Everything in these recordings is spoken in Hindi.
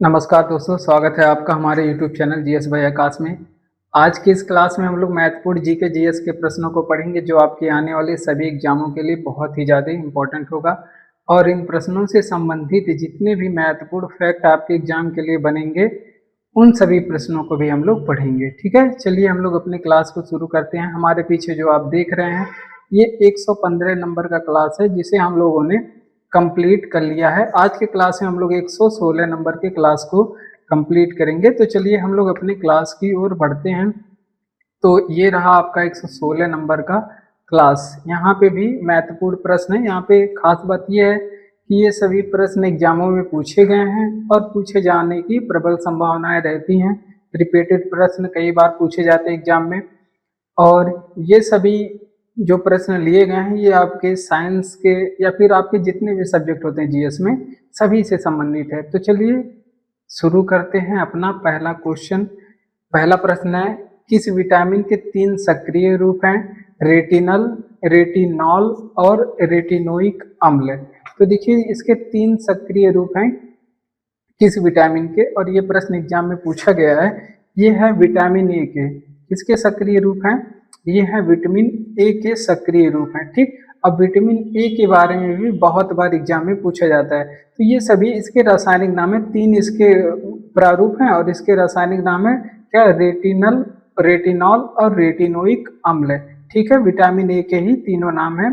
नमस्कार दोस्तों, स्वागत है आपका हमारे यूट्यूब चैनल जीएस बाय आकाश में। आज की इस क्लास में हम लोग महत्वपूर्ण जीके जीएस के प्रश्नों को पढ़ेंगे जो आपके आने वाले सभी एग्जामों के लिए बहुत ही ज़्यादा इम्पोर्टेंट होगा। और इन प्रश्नों से संबंधित जितने भी महत्वपूर्ण फैक्ट आपके एग्जाम के लिए बनेंगे उन सभी प्रश्नों को भी हम लोग पढ़ेंगे। ठीक है, चलिए हम लोग अपने क्लास को शुरू करते हैं। हमारे पीछे जो आप देख रहे हैं ये 115 नंबर का क्लास है जिसे हम लोगों ने कंप्लीट कर लिया है। आज के क्लास में हम लोग 116 नंबर के क्लास को कंप्लीट करेंगे। तो चलिए हम लोग अपनी क्लास की ओर बढ़ते हैं। तो ये रहा आपका 116 नंबर का क्लास। यहाँ पे भी महत्वपूर्ण प्रश्न है। यहाँ पे खास बात यह है कि ये सभी प्रश्न एग्जामों में पूछे गए हैं और पूछे जाने की प्रबल संभावनाएं रहती हैं। रिपीटेड प्रश्न कई बार पूछे जाते हैं एग्जाम में। और ये सभी जो प्रश्न लिए गए हैं ये आपके साइंस के या फिर आपके जितने भी सब्जेक्ट होते हैं जीएस में सभी से संबंधित है। तो चलिए शुरू करते हैं अपना पहला क्वेश्चन। पहला प्रश्न है, किस विटामिन के 3 सक्रिय रूप हैं? रेटिनल, रेटिनॉल और रेटिनोइक अम्ल। तो देखिए इसके 3 सक्रिय रूप हैं किस विटामिन के, और ये प्रश्न एग्जाम में पूछा गया है। ये है विटामिन ए के किसके सक्रिय रूप हैं? ये है विटामिन ए के सक्रिय रूप हैं। ठीक, अब विटामिन ए के बारे में भी बहुत बार एग्जाम में पूछा जाता है। तो ये सभी इसके रासायनिक नाम है, 3 इसके प्रारूप हैं और इसके रासायनिक नाम है क्या? रेटिनल, रेटिनॉल और रेटिनोइक अम्ल। ठीक है, विटामिन ए के ही तीनों नाम है।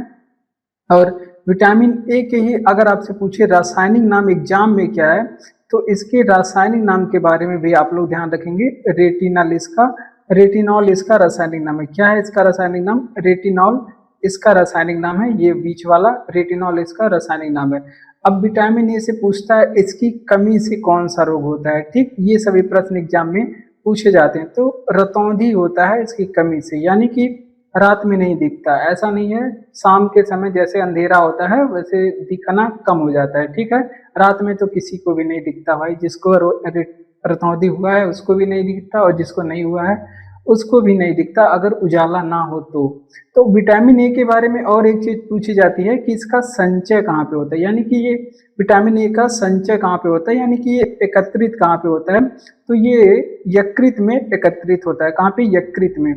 और विटामिन ए के ही अगर आपसे पूछे रासायनिक नाम एग्जाम में क्या है, तो इसके रासायनिक नाम के बारे में भी आप लोग ध्यान रखेंगे। रेटिनल इसका, रेटिनॉल इसका रासायनिक नाम है। क्या है इसका रासायनिक नाम? रेटिनॉल इसका रासायनिक नाम है। ये बीच वाला रेटिनॉल इसका रासायनिक नाम है। अब विटामिन ए से पूछता है इसकी कमी से कौन सा रोग होता है। ठीक, ये सभी प्रश्न एग्जाम में पूछे जाते हैं। तो रतौंधी होता है इसकी कमी से, यानी कि रात में नहीं दिखता। ऐसा नहीं है, शाम के समय जैसे अंधेरा होता है वैसे दिखना कम हो जाता है। ठीक है, रात में तो किसी को भी नहीं दिखता भाई। जिसको रतौंधी हुआ है उसको भी नहीं दिखता और जिसको नहीं हुआ है उसको भी नहीं दिखता अगर उजाला ना हो तो विटामिन ए के बारे में और एक चीज पूछी जाती है कि इसका संचय कहाँ पे होता है, यानी कि ये विटामिन ए का संचय कहाँ पे होता है, यानी कि ये एकत्रित कहाँ पे होता है। तो ये यकृत में एकत्रित होता है। कहाँ पे? यकृत में।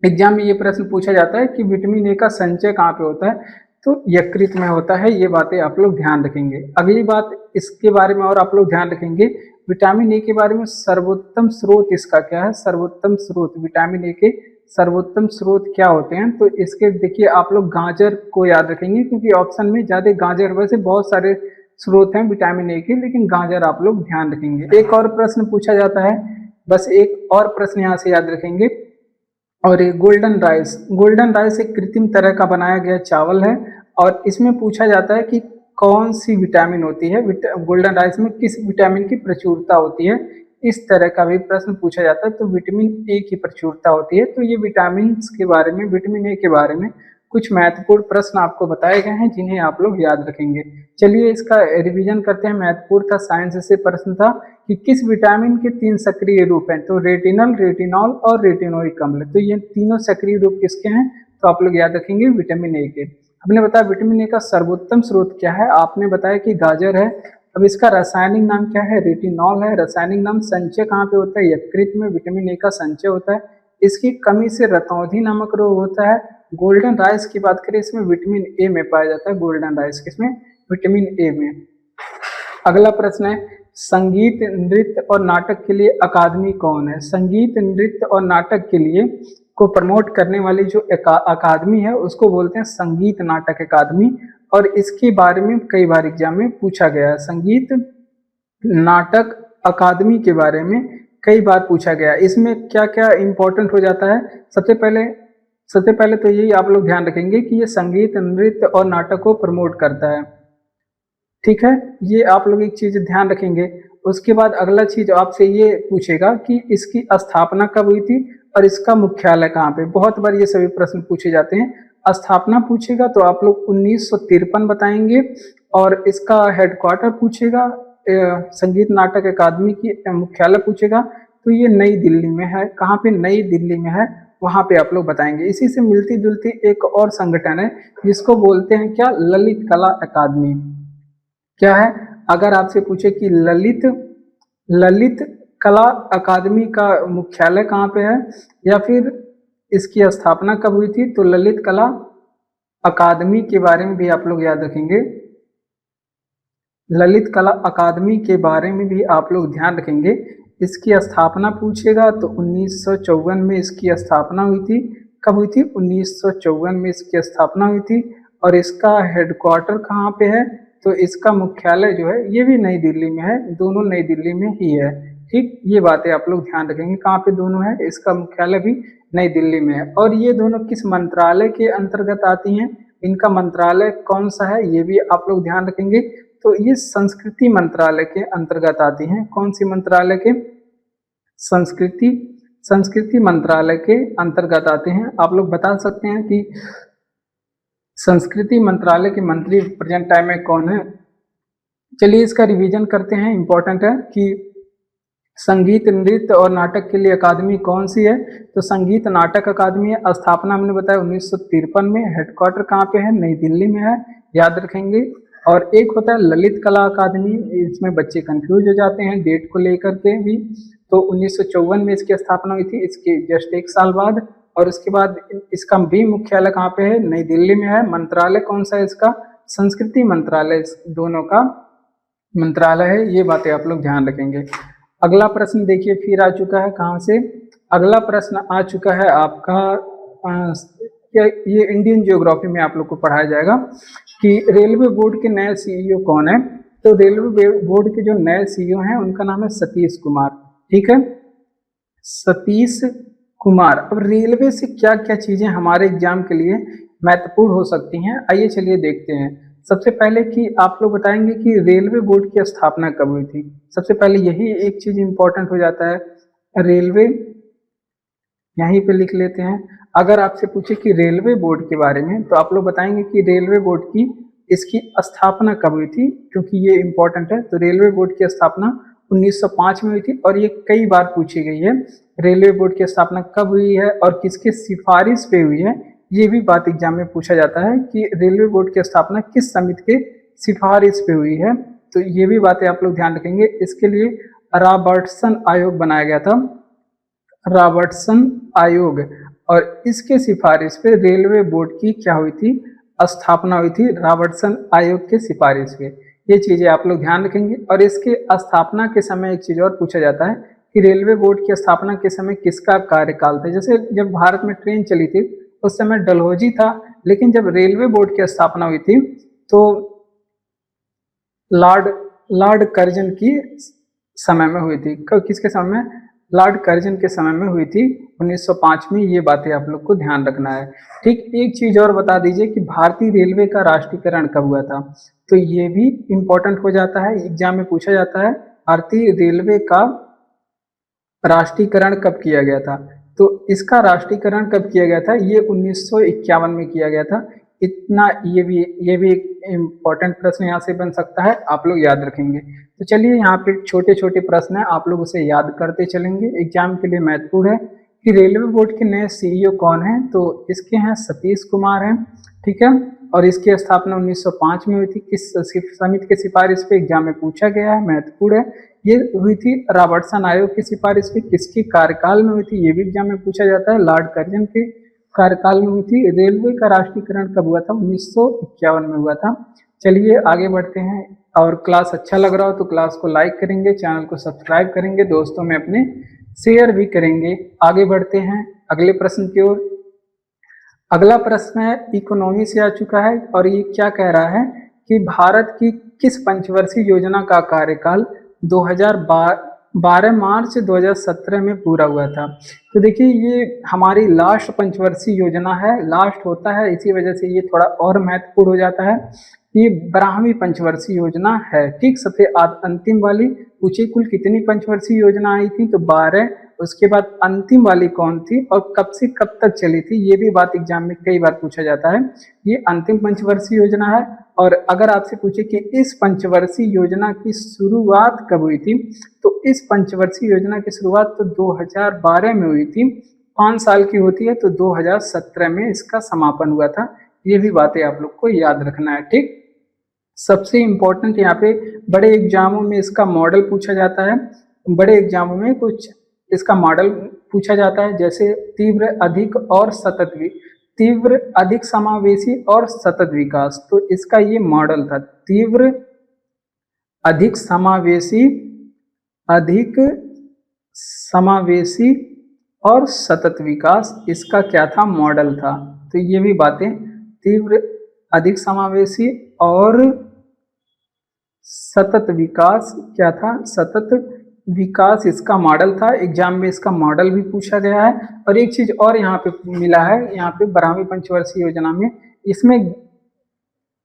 एग्जाम में ये प्रश्न पूछा जाता है कि विटामिन ए का संचय कहाँ पे होता है, तो यकृत में होता है। ये बातें आप लोग ध्यान रखेंगे। अगली बात इसके बारे में और आप लोग ध्यान रखेंगे, विटामिन ए के बारे में सर्वोत्तम स्रोत इसका क्या है? सर्वोत्तम स्रोत विटामिन ए के सर्वोत्तम स्रोत क्या होते हैं? तो इसके देखिए आप लोग गाजर को याद रखेंगे, क्योंकि ऑप्शन में ज्यादा गाजर, वैसे बहुत सारे स्रोत हैं विटामिन ए के, लेकिन गाजर आप लोग ध्यान रखेंगे। एक और प्रश्न पूछा जाता है, बस एक और प्रश्न यहाँ से याद रखेंगे। और ये गोल्डन राइस, गोल्डन राइस एक कृत्रिम तरह का बनाया गया चावल है और इसमें पूछा जाता है कि कौन सी विटामिन होती है, गोल्डन राइस में किस विटामिन की प्रचुरता होती है। इस तरह का भी प्रश्न पूछा जाता है। तो विटामिन ए की प्रचुरता होती है। तो ये विटामिन के बारे में, विटामिन ए के बारे में कुछ महत्वपूर्ण प्रश्न आपको बताए गए हैं जिन्हें आप लोग याद रखेंगे। चलिए इसका रिवीजन करते हैं। महत्वपूर्ण था, साइंस से प्रश्न था कि किस विटामिन के 3 सक्रिय रूप हैं? तो रेटिनल, रेटिनॉल और रेटिनोइक अम्ल। तो ये तीनों सक्रिय रूप किसके हैं? तो आप लोग याद रखेंगे विटामिन ए के। हमने बताया विटामिन ए का सर्वोत्तम स्रोत क्या है, आपने बताया कि गाजर है। अब इसका रासायनिक नाम क्या है? रेटिनॉल है। रासायनिक नाम। संचय कहाँ पे होता है? यकृत में विटामिन ए का संचय होता है। इसकी कमी से रतौंधी नामक रोग होता है। गोल्डन राइस की बात करें, इसमें विटामिन ए में पाया जाता है। गोल्डन राइस किसमें? विटामिन ए में। अगला प्रश्न है, संगीत, नृत्य और नाटक के लिए अकादमी कौन है? संगीत, नृत्य और नाटक के लिए को प्रमोट करने वाली जो अकादमी है उसको बोलते हैं संगीत नाटक अकादमी। और इसके बारे में कई बार एग्जाम में पूछा गया है। संगीत नाटक अकादमी के बारे में कई बार पूछा गया। इसमें क्या क्या इंपॉर्टेंट हो जाता है? सबसे पहले तो यही आप लोग ध्यान रखेंगे कि ये संगीत, नृत्य और नाटक को प्रमोट करता है। ठीक है, ये आप लोग एक चीज ध्यान रखेंगे। उसके बाद अगला चीज आपसे ये पूछेगा कि इसकी स्थापना कब हुई थी और इसका मुख्यालय कहाँ पे। बहुत बार ये सभी प्रश्न पूछे जाते हैं। स्थापना पूछेगा तो आप लोग 1953 बताएंगे, और इसका हेडक्वार्टर पूछेगा, संगीत नाटक अकादमी की मुख्यालय पूछेगा तो ये नई दिल्ली में है। कहाँ पे? नई दिल्ली में है, वहां पे आप लोग बताएंगे। इसी से मिलती जुलती एक और संगठन है जिसको बोलते हैं क्या? ललित कला अकादमी। क्या है? अगर आपसे पूछे कि ललित ललित कला अकादमी का मुख्यालय कहाँ पे है, या फिर इसकी स्थापना कब हुई थी। तो ललित कला अकादमी के बारे में भी आप लोग याद रखेंगे, ललित कला अकादमी के बारे में भी आप लोग ध्यान रखेंगे। इसकी स्थापना पूछेगा तो 1954 में इसकी स्थापना हुई थी। कब हुई थी, 1954 में इसकी स्थापना हुई थी। और इसका हेडक्वार्टर कहाँ पे है, तो इसका मुख्यालय जो है ये भी नई दिल्ली में है, दोनों नई दिल्ली में ही है। ठीक, ये बातें आप लोग ध्यान रखेंगे, कहाँ पे दोनों है, इसका मुख्यालय भी नई दिल्ली में है। और ये दोनों किस मंत्रालय के अंतर्गत आती हैं, इनका मंत्रालय कौन सा है ये भी आप लोग ध्यान रखेंगे। तो ये संस्कृति मंत्रालय के अंतर्गत आती हैं। कौन सी मंत्रालय के, संस्कृति संस्कृति मंत्रालय के अंतर्गत आते हैं। आप लोग बता सकते हैं कि संस्कृति मंत्रालय के मंत्री प्रेजेंट टाइम में कौन है। चलिए इसका रिवीजन करते हैं, इंपॉर्टेंट है कि संगीत नृत्य और नाटक के लिए अकादमी कौन सी है, तो संगीत नाटक अकादमी है। स्थापना हमने बताया 1953 में। हेडक्वार्टर कहाँ पे है, नई दिल्ली में है, याद रखेंगे। और एक होता है ललित कला अकादमी, इसमें बच्चे कंफ्यूज हो जाते हैं डेट को लेकर के भी। तो 1954 में इसकी स्थापना हुई थी, इसके जस्ट एक साल बाद। और उसके बाद इसका भी मुख्यालय कहाँ पे है, नई दिल्ली में है। मंत्रालय कौन सा है इसका, संस्कृति मंत्रालय, दोनों का मंत्रालय है। ये बातें आप लोग ध्यान रखेंगे। अगला प्रश्न देखिए फिर आ चुका है, कहाँ से, अगला प्रश्न आ चुका है आपका, ये इंडियन ज्योग्राफी में आप लोग को पढ़ाया जाएगा कि रेलवे बोर्ड के नए सीईओ कौन है। तो रेलवे बोर्ड के जो नए सीईओ हैं उनका नाम है सतीश कुमार। ठीक है, सतीश कुमार। अब रेलवे से क्या क्या चीजें हमारे एग्जाम के लिए महत्वपूर्ण हो सकती हैं, आइए चलिए देखते हैं। सबसे पहले कि आप लोग बताएंगे कि रेलवे बोर्ड की स्थापना कब हुई थी। सबसे पहले यही एक चीज इंपॉर्टेंट हो जाता है, रेलवे, यहीं पे लिख लेते हैं। अगर आपसे पूछे कि रेलवे बोर्ड के बारे में, तो आप लोग बताएंगे कि रेलवे बोर्ड की इसकी स्थापना कब हुई थी, क्योंकि ये इंपॉर्टेंट है। तो रेलवे बोर्ड की स्थापना 1905 में हुई थी, और ये कई बार पूछी गई है, रेलवे बोर्ड की स्थापना कब हुई है और किसके सिफारिश पे हुई है। ये भी बात एग्जाम में पूछा जाता है कि रेलवे बोर्ड की स्थापना किस समिति के सिफारिश पे हुई है। तो ये भी बातें आप लोग ध्यान रखेंगे। इसके लिए रॉबर्टसन आयोग बनाया गया था, रॉबर्टसन आयोग, और इसके सिफारिश पे रेलवे बोर्ड की क्या हुई थी, स्थापना हुई थी, रॉबर्टसन आयोग के सिफारिश पे। ये चीजें आप लोग ध्यान रखेंगे। और इसके स्थापना के समय एक चीज और पूछा जाता है कि रेलवे बोर्ड की स्थापना के समय किसका कार्यकाल था। जैसे जब भारत में ट्रेन चली थी उस समय डलहौजी था, लेकिन जब रेलवे बोर्ड की स्थापना हुई थी तो लॉर्ड कर्जन की समय में हुई थी। किसके समय में, लॉर्ड कर्जन के समय में हुई थी 1905 में। ये बातें आप लोग को ध्यान रखना है। ठीक, एक चीज और बता दीजिए कि भारतीय रेलवे का राष्ट्रीयकरण कब हुआ था। तो ये भी इंपॉर्टेंट हो जाता है, एग्जाम में पूछा जाता है, भारतीय रेलवे का राष्ट्रीयकरण कब किया गया था। तो इसका राष्ट्रीयकरण कब किया गया था, ये 1951 में किया गया था। इतना ये भी एक इम्पोर्टेंट प्रश्न यहाँ से बन सकता है, आप लोग याद रखेंगे। तो चलिए यहाँ पे छोटे छोटे प्रश्न है, आप लोग उसे याद करते चलेंगे, एग्जाम के लिए महत्वपूर्ण है कि रेलवे बोर्ड के नए सीईओ कौन हैं। तो इसके हैं सतीश कुमार हैं, ठीक है। और इसकी स्थापना 1905 में हुई थी, किस समिति के सिफारिश पे, एग्जाम में पूछा गया है, महत्वपूर्ण है। ये हुई थी रॉबर्टसन आयोग की सिफारिश पे, किसके कार्यकाल में हुई थी, ये भी एग्जाम में पूछा जाता है, लॉर्ड कर्जन के कार्यकाल में हुई थी। रेलवे का राष्ट्रीयकरण कब हुआ था, 1951 में हुआ था। चलिए आगे बढ़ते हैं, और क्लास अच्छा लग रहा हो तो क्लास को लाइक करेंगे, चैनल को सब्सक्राइब करेंगे, दोस्तों में अपने शेयर भी करेंगे। आगे बढ़ते हैं अगले प्रश्न की ओर। अगला प्रश्न है इकोनॉमी से आ चुका है, और ये क्या कह रहा है कि भारत की किस पंचवर्षीय योजना का कार्यकाल 2012 मार्च 2017 में पूरा हुआ था। तो देखिए ये हमारी लास्ट पंचवर्षीय योजना है, लास्ट होता है, इसी वजह से ये थोड़ा और महत्वपूर्ण हो जाता है। ये 12वीं पंचवर्षीय योजना है, ठीक। सबसे अंतिम वाली पूछी कुल कितनी पंचवर्षीय योजना आई थी, तो 12। उसके बाद अंतिम वाली कौन थी और कब से कब तक चली थी, ये भी बात एग्जाम में कई बार पूछा जाता है। ये अंतिम पंचवर्षीय योजना है। और अगर आपसे पूछे कि इस पंचवर्षीय योजना की शुरुआत कब हुई थी, तो इस पंचवर्षीय योजना की शुरुआत तो 2012 में हुई थी, 5 साल की होती है, तो 2017 में इसका समापन हुआ था। ये भी बातें आप लोग को याद रखना है, ठीक। सबसे इम्पोर्टेंट यहाँ पे बड़े एग्जामों में इसका मॉडल पूछा जाता है, बड़े एग्जामों में कुछ इसका मॉडल पूछा जाता है, जैसे तीव्र, अधिक और सतत तीव्र, अधिक समावेशी और सतत विकास। तो इसका ये मॉडल था, तीव्र, अधिक समावेशी, अधिक समावेशी और सतत विकास, इसका क्या था, मॉडल था। तो ये भी बातें, तीव्र, अधिक समावेशी और सतत विकास क्या था, सतत विकास इसका मॉडल था। एग्जाम में इसका मॉडल भी पूछा गया है। और एक चीज और यहाँ पे मिला है, यहाँ पे 12वीं पंचवर्षीय योजना में, इसमें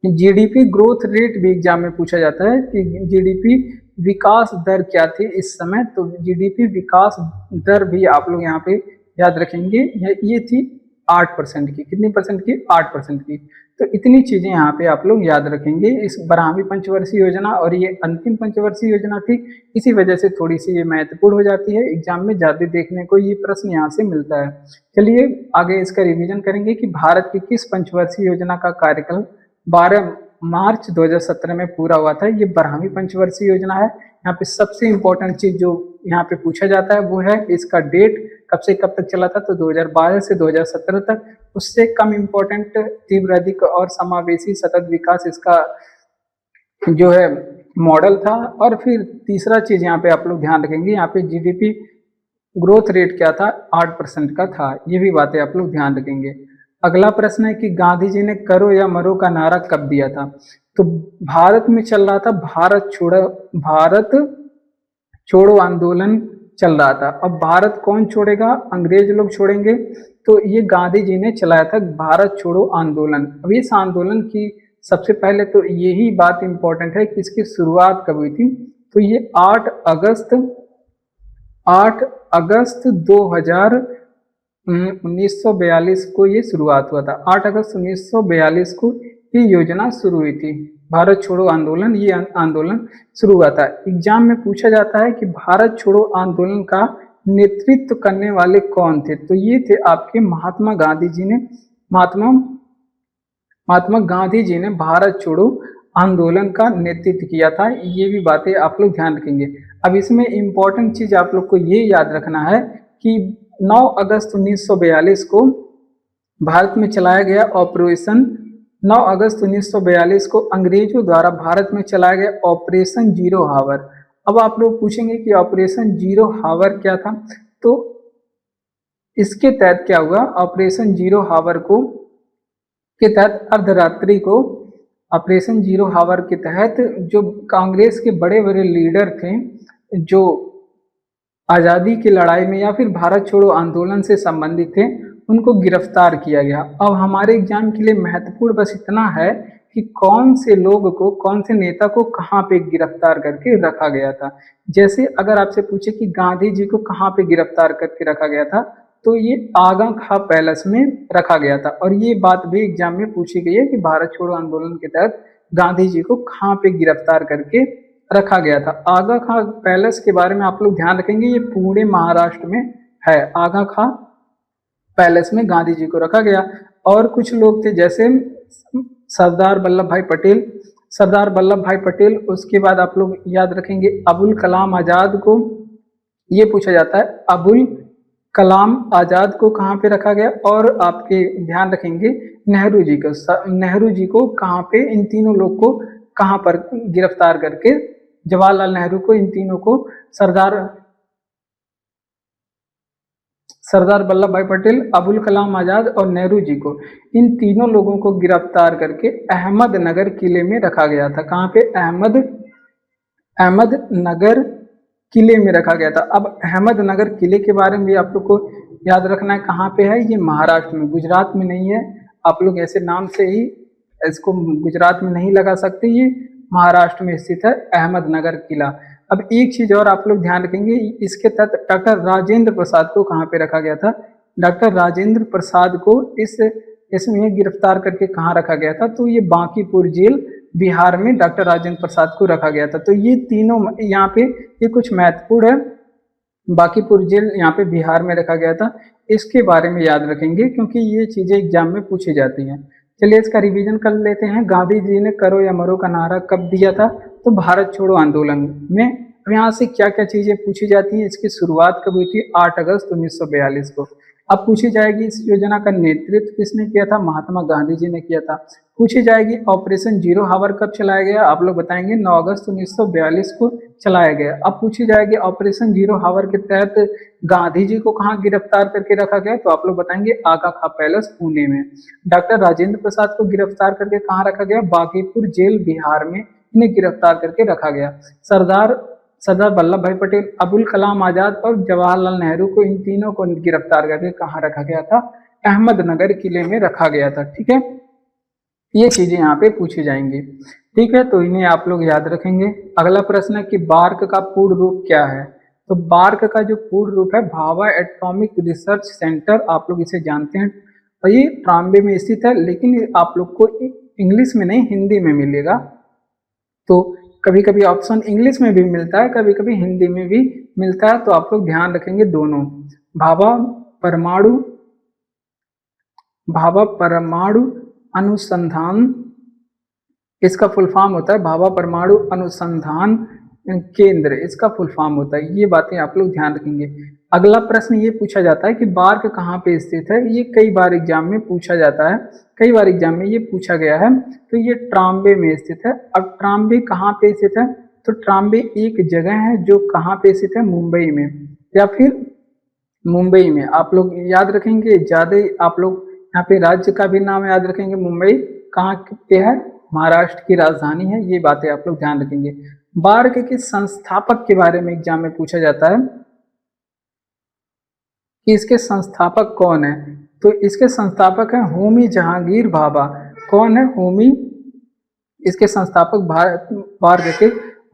जीडीपी ग्रोथ रेट भी एग्जाम में पूछा जाता है कि जीडीपी विकास दर क्या थी इस समय। तो जीडीपी विकास दर भी आप लोग यहाँ पे याद रखेंगे, ये थी 8% की। कितनी परसेंट की, 8% की। तो इतनी चीजें यहाँ पे आप लोग याद रखेंगे इस 12वीं पंचवर्षीय योजना। और ये अंतिम पंचवर्षीय योजना थी, इसी वजह से थोड़ी सी ये महत्वपूर्ण हो जाती है, एग्जाम में ज्यादा देखने को ये प्रश्न यहाँ से मिलता है। चलिए आगे इसका रिवीजन करेंगे कि भारत की किस पंचवर्षीय योजना का कार्यकाल 12 मार्च 2017 में पूरा हुआ था। ये 12वीं पंचवर्षीय योजना है। यहाँ पे सबसे इंपॉर्टेंट चीज जो यहाँ पे पूछा जाता है वो है इसका डेट, कब से कब तक चला था। तो 2012 से 2017 तक। उससे कम इंपॉर्टेंट तीव्र, अधिक और समावेशी सतत विकास इसका जो है मॉडल था। और फिर तीसरा चीज यहाँ पे आप लोग ध्यान रखेंगे, यहाँ पे जीडीपी ग्रोथ रेट क्या था, 8% का था। ये भी बातें आप लोग ध्यान रखेंगे। अगला प्रश्न है कि गांधी जी ने करो या मरो का नारा कब दिया था। तो भारत में चल रहा था भारत छोड़ो आंदोलन चल रहा था। अब भारत कौन छोड़ेगा, अंग्रेज लोग छोड़ेंगे। तो ये गांधी जी ने चलाया था भारत छोड़ो आंदोलन। अब इस आंदोलन की सबसे पहले तो यही बात इंपॉर्टेंट है कि इसकी शुरुआत कब हुई थी। तो ये 8 अगस्त 1942 को ये शुरुआत हुआ था। 8 अगस्त 1942 को ये योजना शुरू हुई थी, भारत छोड़ो आंदोलन। ये आंदोलन शुरू हुआ था। एग्जाम में पूछा जाता है कि भारत छोड़ो आंदोलन का नेतृत्व करने वाले कौन थे। तो ये थे आपके महात्मा गांधी जी ने, महात्मा गांधी जी ने भारत छोड़ो आंदोलन का नेतृत्व किया था। ये भी बातें आप लोग ध्यान रखेंगे। अब इसमें इंपॉर्टेंट चीज आप लोग को ये याद रखना है कि 9 अगस्त 1942 को भारत में चलाया गया ऑपरेशन 9 अगस्त 1942 को अंग्रेजों द्वारा भारत में चलाया गया ऑपरेशन जीरो हावर। अब आप लोग पूछेंगे कि ऑपरेशन जीरो हावर क्या था। तो इसके तहत क्या हुआ, ऑपरेशन जीरो हावर को के तहत अर्धरात्रि को, ऑपरेशन जीरो हावर के तहत जो कांग्रेस के बड़े बड़े लीडर थे जो आज़ादी की लड़ाई में या फिर भारत छोड़ो आंदोलन से संबंधित थे, उनको गिरफ्तार किया गया। अब हमारे एग्जाम के लिए महत्वपूर्ण बस इतना है कि कौन से लोग को, कौन से नेता को कहाँ पे गिरफ्तार करके रखा गया था। जैसे अगर आपसे पूछे कि गांधी जी को कहाँ पे गिरफ्तार करके रखा गया था, तो ये आगा खां पैलेस में रखा गया था। और ये बात भी एग्जाम में पूछी गई है कि भारत छोड़ो आंदोलन के तहत गांधी जी को कहाँ पे गिरफ्तार करके रखा गया था। आगा खां पैलेस के बारे में आप लोग ध्यान रखेंगे, ये पुणे महाराष्ट्र में है। आगा खां पैलेस में गांधी जी को रखा गया। और कुछ लोग थे जैसे सरदार वल्लभ भाई पटेल। उसके बाद आप लोग याद रखेंगे अबुल कलाम आजाद को, ये पूछा जाता है अबुल कलाम आजाद को कहाँ पे रखा गया। और आपके ध्यान रखेंगे नेहरू जी को कहाँ पे, इन तीनों लोग को कहाँ पर गिरफ्तार करके, जवाहरलाल नेहरू को, इन तीनों को, सरदार वल्लभ भाई पटेल, अबुल कलाम आजाद और नेहरू जी को, इन तीनों लोगों को गिरफ्तार करके अहमदनगर किले में रखा गया था। कहाँ पे, अहमदनगर किले में रखा गया था। अब अहमदनगर किले के बारे में भी आप लोग को याद रखना है, कहाँ पे है, ये महाराष्ट्र में, गुजरात में नहीं है। आप लोग ऐसे नाम से ही इसको गुजरात में नहीं लगा सकते, ये महाराष्ट्र में स्थित है अहमदनगर किला। अब एक चीज और आप लोग ध्यान रखेंगे, इसके तहत डॉक्टर राजेंद्र प्रसाद को कहाँ पे रखा गया था। डॉक्टर राजेंद्र प्रसाद को इसमें गिरफ्तार करके कहाँ रखा गया था, तो ये बांकीपुर जेल बिहार में डॉक्टर राजेंद्र प्रसाद को रखा गया था। तो ये तीनों यहाँ पे ये कुछ महत्वपूर्ण है। बांकीपुर जेल यहाँ पे बिहार में रखा गया था, इसके बारे में याद रखेंगे क्योंकि ये चीजें एग्जाम में पूछी जाती हैं। चलिए इसका रिवीजन कर लेते हैं। गांधी जी ने करो या मरो का नारा कब दिया था, तो भारत छोड़ो आंदोलन में अब यहाँ से क्या क्या चीजें पूछी जाती हैं, इसकी शुरुआत कब हुई थी, 8 अगस्त 1942 को। अब पूछी जाएगी इस योजना का नेतृत्व किसने किया था, महात्मा गांधी जी ने किया था। पूछी जाएगी ऑपरेशन जीरो हावर कब चलाया गया, आप लोग बताएंगे 9 अगस्त 1942 को चलाया गया। अब पूछी जाएगी ऑपरेशन जीरो हावर के तहत गांधी जी को कहाँ गिरफ्तार करके रखा गया, तो आप लोग बताएंगे आगा खां पैलेस पुणे में। डॉक्टर राजेंद्र प्रसाद को गिरफ्तार करके कहाँ रखा गया, बांकीपुर जेल बिहार में इन्हें गिरफ्तार करके रखा गया। सरदार वल्लभ भाई पटेल, अबुल कलाम आजाद और जवाहरलाल नेहरू को, इन तीनों को गिरफ्तार करके कहाँ रखा गया था, अहमदनगर किले में रखा गया था। ठीक है, ये चीजें यहाँ पे पूछी जाएंगी। ठीक है, तो इन्हें आप लोग याद रखेंगे। अगला प्रश्न है कि बार्क का पूर्ण रूप क्या है, तो बार्क का जो पूर्ण रूप है भाभा एटॉमिक रिसर्च सेंटर, आप लोग इसे जानते हैं, और ये ट्राम्बे में स्थित है, लेकिन आप लोग को इंग्लिश में नहीं हिंदी में मिलेगा। तो कभी कभी ऑप्शन इंग्लिश में भी मिलता है, कभी कभी हिंदी में भी मिलता है, तो आप लोग ध्यान रखेंगे दोनों। भाभा परमाणु अनुसंधान, इसका फुल फॉर्म होता है भाभा परमाणु अनुसंधान केंद्र, इसका फुल फॉर्म होता है। ये बातें आप लोग ध्यान रखेंगे। अगला प्रश्न ये पूछा जाता है कि बार्क कहाँ पे स्थित है, ये कई बार एग्जाम में पूछा जाता है, कई बार एग्जाम में ये पूछा गया है। तो ये ट्राम्बे में स्थित है। अब ट्राम्बे कहाँ पे स्थित है, तो ट्राम्बे एक जगह है जो कहाँ पे स्थित है, मुंबई में, या फिर मुंबई में। आप लोग याद रखेंगे, ज्यादा आप लोग यहाँ पे राज्य का भी नाम याद रखेंगे। मुंबई कहाँ पे है, महाराष्ट्र की राजधानी है। ये बातें आप लोग ध्यान रखेंगे। बार्क के संस्थापक के बारे में एग्जाम में पूछा जाता है कि इसके संस्थापक कौन है, तो इसके संस्थापक हैं होमी जहांगीर भाभा। कौन है, होमी, इसके संस्थापक बार्क के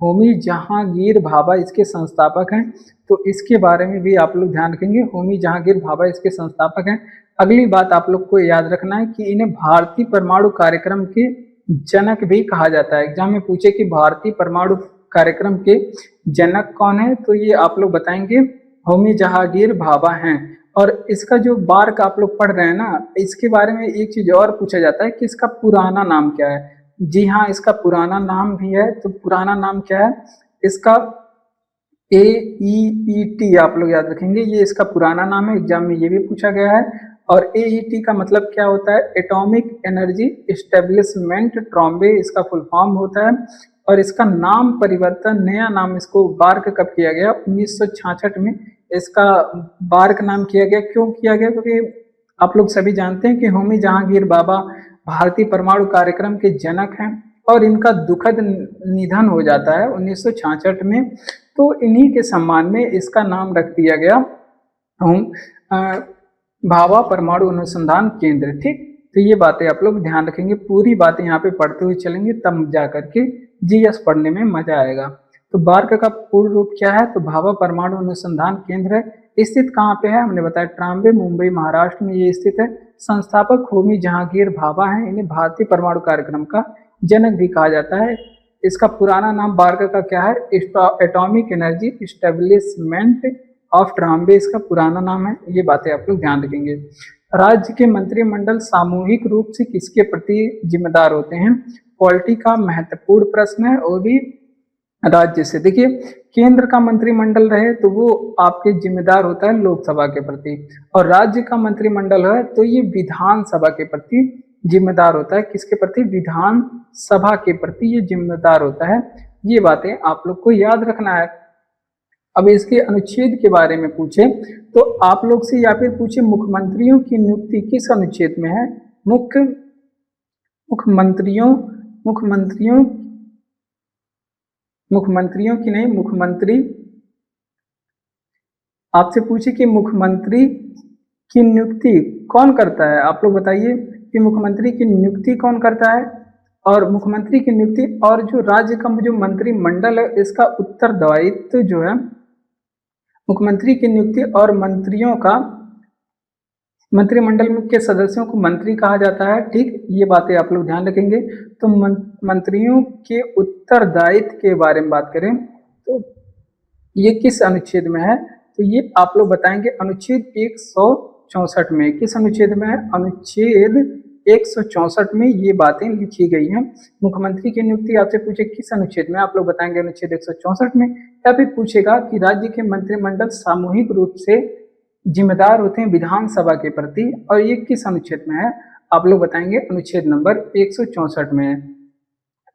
होमी जहांगीर भाभा इसके संस्थापक हैं। तो इसके बारे में भी आप लोग ध्यान रखेंगे, होमी जहांगीर भाभा इसके संस्थापक हैं। अगली बात आप लोग को याद रखना है कि इन्हें भारतीय परमाणु कार्यक्रम के जनक भी कहा जाता है। एग्जाम में पूछे कि भारतीय परमाणु कार्यक्रम के जनक कौन है, तो ये आप लोग बताएंगे होमी जहांगीर भाभा हैं। और इसका जो बार्क आप लोग पढ़ रहे हैं ना, इसके बारे में एक चीज और पूछा जाता है कि इसका पुराना नाम क्या है। जी हाँ, इसका पुराना नाम भी है। तो पुराना नाम क्या है इसका, AEET, आप लोग याद रखेंगे, ये इसका पुराना नाम है। एग्जाम में ये भी पूछा गया है। और AET का मतलब क्या होता है, एटॉमिक एनर्जी एस्टेब्लिशमेंट ट्रॉम्बे, इसका फुल फॉर्म होता है। और इसका नाम परिवर्तन, नया नाम इसको बार्क कब किया गया, 1966 में इसका बार्क नाम किया गया। क्यों किया गया, क्योंकि आप लोग सभी जानते हैं कि होमी जहांगीर भाभा भारतीय परमाणु कार्यक्रम के जनक हैं और इनका दुखद निधन हो जाता है 1966 में। तो इन्हीं के सम्मान में इसका नाम रख दिया गया भाभा परमाणु अनुसंधान केंद्र। ठीक, तो ये बातें आप लोग ध्यान रखेंगे। पूरी बातें यहाँ पे पढ़ते हुए चलेंगे, तब जा करके जीएस पढ़ने में मजा आएगा। तो बार्क का पूर्ण रूप क्या है, तो भाभा परमाणु अनुसंधान केंद्र है। स्थित कहाँ पे है, हमने बताया ट्राम्बे, मुंबई, महाराष्ट्र में ये स्थित है। संस्थापक होमी जहांगीर भाभा हैं। इन्हें भारतीय परमाणु कार्यक्रम का जनक भी कहा जाता है। इसका पुराना नाम बार्क का क्या है, atomic energy establishment of Trombay इसका पुराना नाम है। ये बातें आप लोग ध्यान रखेंगे। राज्य के मंत्रिमंडल सामूहिक रूप से किसके प्रति जिम्मेदार होते हैं, पॉलिटी का महत्वपूर्ण प्रश्न है। और भी राज्य से, देखिए केंद्र का मंत्रिमंडल रहे तो वो आपके जिम्मेदार होता है लोकसभा के प्रति, और राज्य का मंत्रिमंडल है तो ये विधानसभा के प्रति जिम्मेदार होता है। किसके प्रति, विधानसभा के प्रति ये जिम्मेदार होता है। ये बातें आप लोग को याद रखना है। अब इसके अनुच्छेद के बारे में पूछे तो आप लोग से, या फिर पूछे मुख्यमंत्रियों की नियुक्ति किस अनुच्छेद में है, मुख्यमंत्रियों की नहीं, मुख्यमंत्री, आपसे पूछे कि मुख्यमंत्री की नियुक्ति कौन करता है, आप लोग बताइए कि मुख्यमंत्री की नियुक्ति कौन करता है। और मुख्यमंत्री की नियुक्ति और जो राज्य का जो मंत्रिमंडल है इसका उत्तरदायित्व जो है, मुख्यमंत्री की नियुक्ति और मंत्रियों का, मंत्रिमंडल के सदस्यों को मंत्री कहा जाता है। ठीक, ये बातें आप लोग ध्यान रखेंगे। तो मंत्रियों के उत्तरदायित्व के बारे में बात करें तो ये किस अनुच्छेद में है, तो ये आप लोग बताएंगे अनुच्छेद 164 में। किस अनुच्छेद में है, अनुच्छेद 164 में ये बातें लिखी गई हैं। मुख्यमंत्री की नियुक्ति आपसे पूछे किस अनुच्छेद में, आप लोग बताएंगे अनुच्छेद 164 में, या फिर पूछेगा कि राज्य के मंत्रिमंडल सामूहिक रूप से जिम्मेदार होते हैं विधानसभा के प्रति, और ये किस अनुच्छेद में है, आप लोग बताएंगे अनुच्छेद नंबर 164 में है।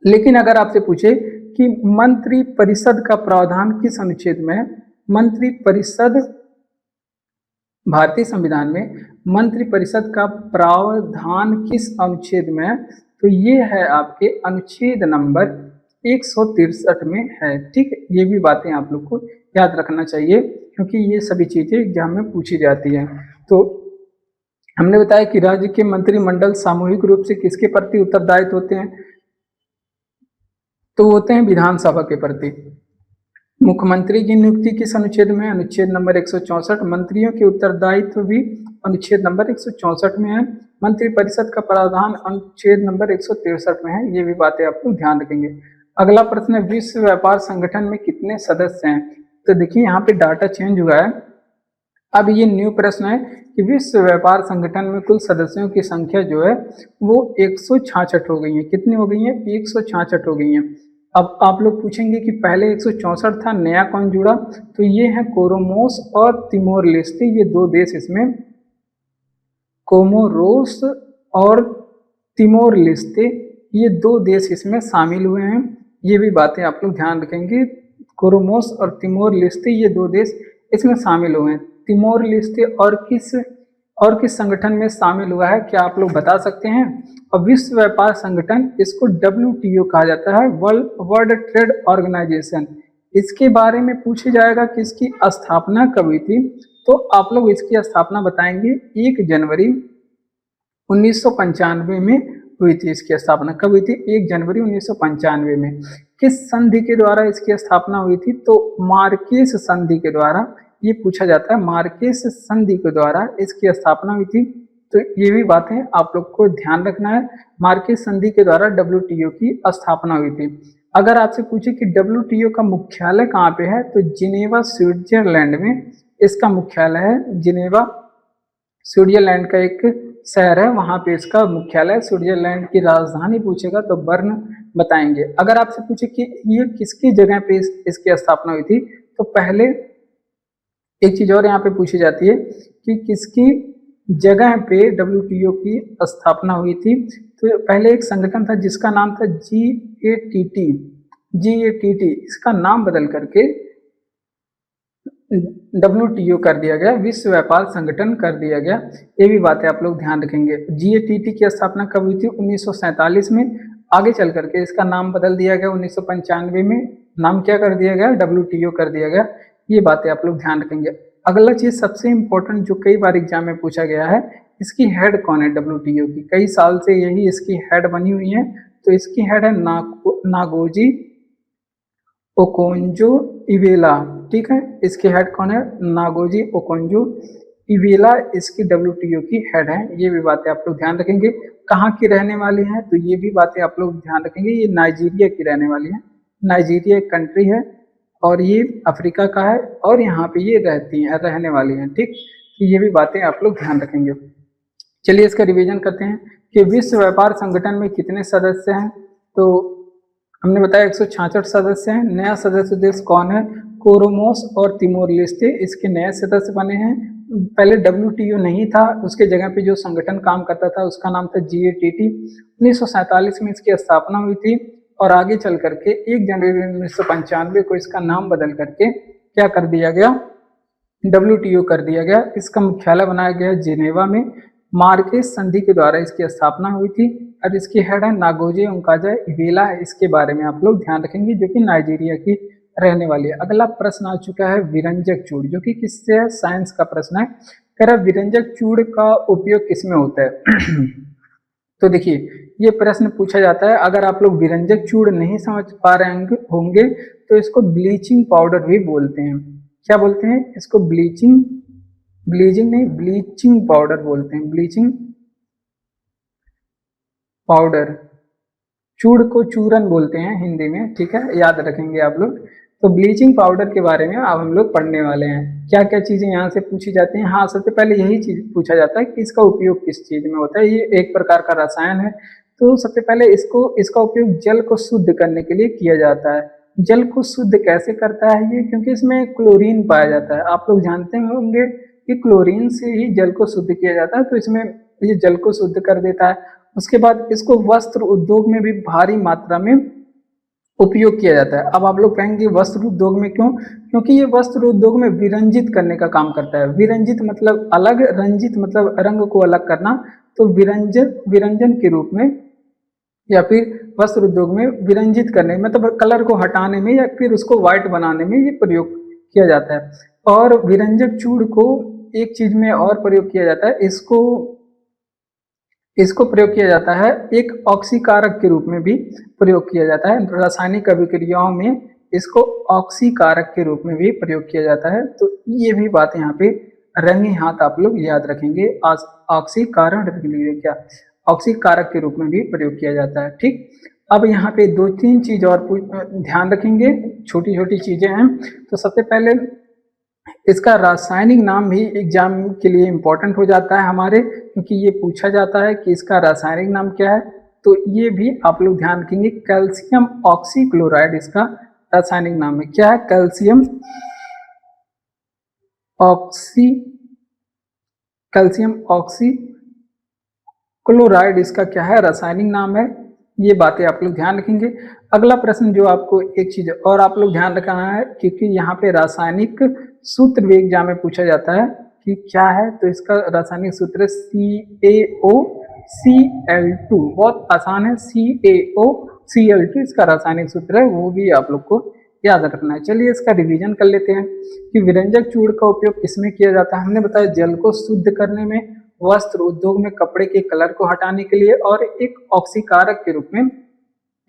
लेकिन अगर आपसे पूछे कि मंत्री परिषद का प्रावधान किस अनुच्छेद में है, मंत्री परिषद, भारतीय संविधान में मंत्री परिषद का प्रावधान किस अनुच्छेद में है, तो ये है आपके अनुच्छेद नंबर 163 में है। ठीक है, ये भी बातें आप लोग को याद रखना चाहिए क्योंकि ये सभी चीजें एग्जाम में पूछी जाती हैं। तो हमने बताया कि राज्य के मंत्रिमंडल सामूहिक रूप से किसके प्रति उत्तरदायित्व होते हैं, तो होते हैं विधानसभा के प्रति। मुख्यमंत्री की नियुक्ति किस अनुच्छेद में है, अनुच्छेद नंबर 164। मंत्रियों के उत्तरदायित्व भी अनुच्छेद नंबर 164 में है। मंत्री परिषद का प्रावधान अनुच्छेद नंबर 163 में है। ये भी बातें आप लोग ध्यान रखेंगे। अगला प्रश्न है, विश्व व्यापार संगठन में कितने सदस्य हैं, तो देखिए यहाँ पे डाटा चेंज हुआ है। अब ये न्यू प्रश्न है कि विश्व व्यापार संगठन में कुल सदस्यों की संख्या जो है वो 166 हो गई है। कितनी हो गई है, 166 हो गई है। अब आप लोग पूछेंगे कि पहले 164 था, नया कौन जुड़ा, तो ये है कोरोमोस और तिमोर लेस्ते, ये दो देश इसमें, कोमोरोस और तिमोर लेस्ते, ये दो देश इसमें शामिल हुए हैं। ये भी बातें आप लोग ध्यान रखेंगे, कोरोमोस और तिमोर लेस्ते ये दो देश इसमें शामिल हुए हैं। तिमोर लेस्ते और किस संगठन में शामिल हुआ है, क्या आप लोग बता सकते हैं। और विश्व व्यापार संगठन, इसको WTO कहा जाता है, वर्ल्ड ट्रेड ऑर्गेनाइजेशन। इसके बारे में पूछा जाएगा कि इसकी स्थापना कब हुई थी, तो आप लोग इसकी स्थापना बताएंगे 1 जनवरी 1995 में हुई थी। इसकी स्थापना कब हुई थी, 1 जनवरी 1995 में। किस संधि के द्वारा इसकी स्थापना हुई थी, तो मार्केस संधि के द्वारा, ये पूछा जाता है, मार्केस संधि के द्वारा इसकी स्थापना हुई थी। तो ये भी बातें आप लोग को ध्यान रखना है, मार्केस संधि के द्वारा WTO की स्थापना हुई थी। अगर आपसे पूछे कि WTO का मुख्यालय कहाँ पे है, तो जिनेवा स्विट्जरलैंड में इसका मुख्यालय है। जिनेवा स्विट्जरलैंड का एक शहर है, वहां पे इसका मुख्यालय। स्विट्जरलैंड की राजधानी पूछेगा तो बर्न बताएंगे। अगर आपसे पूछे कि ये किसकी जगह पे इसकी स्थापना हुई थी, तो पहले एक चीज और यहाँ पे पूछी जाती है कि किसकी जगह पे WTO की स्थापना हुई थी, तो पहले एक संगठन था जिसका नाम था GATT। इसका नाम बदल करके WTO कर दिया गया, विश्व व्यापार संगठन कर दिया गया। ये भी बातें आप लोग ध्यान रखेंगे। GATT की स्थापना कब हुई थी, 1947 में। आगे चल करके इसका नाम बदल दिया गया 1995 में, नाम क्या कर दिया गया, WTO कर दिया गया। ये बातें आप लोग ध्यान रखेंगे। अगला चीज सबसे इंपॉर्टेंट जो कई बार एग्जाम में पूछा गया है, इसकी हेड कौन है WTO की, कई साल से यही इसकी हेड बनी हुई है। तो इसकी हेड है नागोजी ओकोंजो इवेला। ठीक है, इसकी हेड कौन है, नागोजी ओकोंजो इवेला इसकी WTO की हेड है। ये भी बातें आप लोग ध्यान रखेंगे। कहाँ की रहने वाली हैं, तो ये भी बातें आप लोग ध्यान रखेंगे। ये नाइजीरिया की रहने वाली है। नाइजीरिया एक कंट्री है और ये अफ्रीका का है, और यहाँ पे ये रहने वाली हैं। ठीक, तो ये भी बातें आप लोग ध्यान रखेंगे। चलिए इसका रिवीजन करते हैं कि विश्व व्यापार संगठन में कितने सदस्य हैं, तो हमने बताया 166 सदस्य हैं। नया सदस्य देश कौन है, कोरोमोस और तिमोर लेस्ते इसके नए सदस्य बने हैं। पहले WTO नहीं था, उसके जगह पे जो संगठन काम करता था उसका नाम था GATT। 1947 में इसकी स्थापना हुई थी, और आगे चल करके 1 जनवरी 1995 को इसका नाम बदल करके क्या कर दिया गया, WTO कर दिया गया। इसका मुख्यालय बनाया गया जिनेवा में। मार्केस संधि के द्वारा इसकी स्थापना हुई थी, और इसकी हेड है नागोजे ओंकाजा इवेला। इसके बारे में आप लोग ध्यान रखेंगे, जो कि नाइजीरिया की रहने वाली है। अगला प्रश्न आ चुका है विरंजक चूड़, जो कि किससे है, साइंस का प्रश्न है। कह रहा विरंजक चूड़ का उपयोग किसमें होता है तो देखिए ये प्रश्न पूछा जाता है। अगर आप लोग विरंजक चूड़ नहीं समझ पा रहे होंगे तो इसको ब्लीचिंग पाउडर भी बोलते हैं। क्या बोलते हैं इसको, ब्लीचिंग पाउडर बोलते हैं। ब्लीचिंग पाउडर, चूड़ को चूरन बोलते हैं हिंदी में। ठीक है, याद रखेंगे आप लोग। तो ब्लीचिंग पाउडर के बारे में अब हम लोग पढ़ने वाले हैं। क्या क्या चीज़ें यहाँ से पूछी जाती हैं? हाँ, सबसे पहले यही चीज़ पूछा जाता है कि इसका उपयोग किस चीज़ में होता है। ये एक प्रकार का रसायन है। तो सबसे पहले इसका उपयोग जल को शुद्ध करने के लिए किया जाता है। जल को शुद्ध कैसे करता है ये? क्योंकि इसमें क्लोरीन पाया जाता है। आप लोग जानते होंगे कि क्लोरीन से ही जल को शुद्ध किया जाता है, तो इसमें ये जल को शुद्ध कर देता है। उसके बाद इसको वस्त्र उद्योग में भी भारी मात्रा में उपयोग किया जाता है। अब आप लोग कहेंगे वस्त्र उद्योग में क्यों? क्योंकि ये वस्त्र उद्योग में विरंजित करने का काम करता है। विरंजित मतलब अलग, रंजित मतलब रंग को अलग करना। तो विरंजन के रूप में या फिर वस्त्र उद्योग में विरंजित करने मतलब कलर को हटाने में या फिर उसको व्हाइट बनाने में ये प्रयोग किया जाता है। और विरंजक चूड़ को एक चीज में और प्रयोग किया जाता है, इसको प्रयोग किया जाता है एक ऑक्सीकारक के रूप में भी प्रयोग किया जाता है। रासायनिक अभिक्रियाओं में इसको ऑक्सीकारक के रूप में भी प्रयोग किया जाता है। तो ये भी बात यहाँ पे रंगे हाथ आप लोग याद रखेंगे। ऑक्सीकरण क्या ऑक्सीकारक के रूप में भी प्रयोग किया जाता है। ठीक, अब यहाँ पे दो तीन चीज और ध्यान रखेंगे, छोटी छोटी चीजें हैं। तो सबसे पहले इसका रासायनिक नाम भी एग्जाम के लिए इम्पोर्टेंट हो जाता है हमारे, क्योंकि ये पूछा जाता है कि इसका रासायनिक नाम क्या है। तो ये भी आप लोग ध्यान रखेंगे। कैल्शियम ऑक्सीक्लोराइड इसका रासायनिक नाम है। क्या है? कैल्शियम ऑक्सीक्लोराइड इसका क्या है? रासायनिक नाम है। ये बातें आप लोग ध्यान रखेंगे। अगला प्रश्न जो आपको एक चीज और आप लोग ध्यान रखना है, क्योंकि यहाँ पे रासायनिक सूत्र भी एग्जाम में पूछा जाता है कि क्या है। तो इसका रासायनिक सूत्र CaOCl2। बहुत आसान है, CaOCl2 इसका रासायनिक सूत्र है, वो भी आप लोग को याद रखना है। चलिए इसका रिवीजन कर लेते हैं कि विरंजक चूड़ का उपयोग किसमें किया जाता है। हमने बताया जल को शुद्ध करने में, वस्त्र उद्योग में कपड़े के कलर को हटाने के लिए, और एक ऑक्सीकारक के रूप में,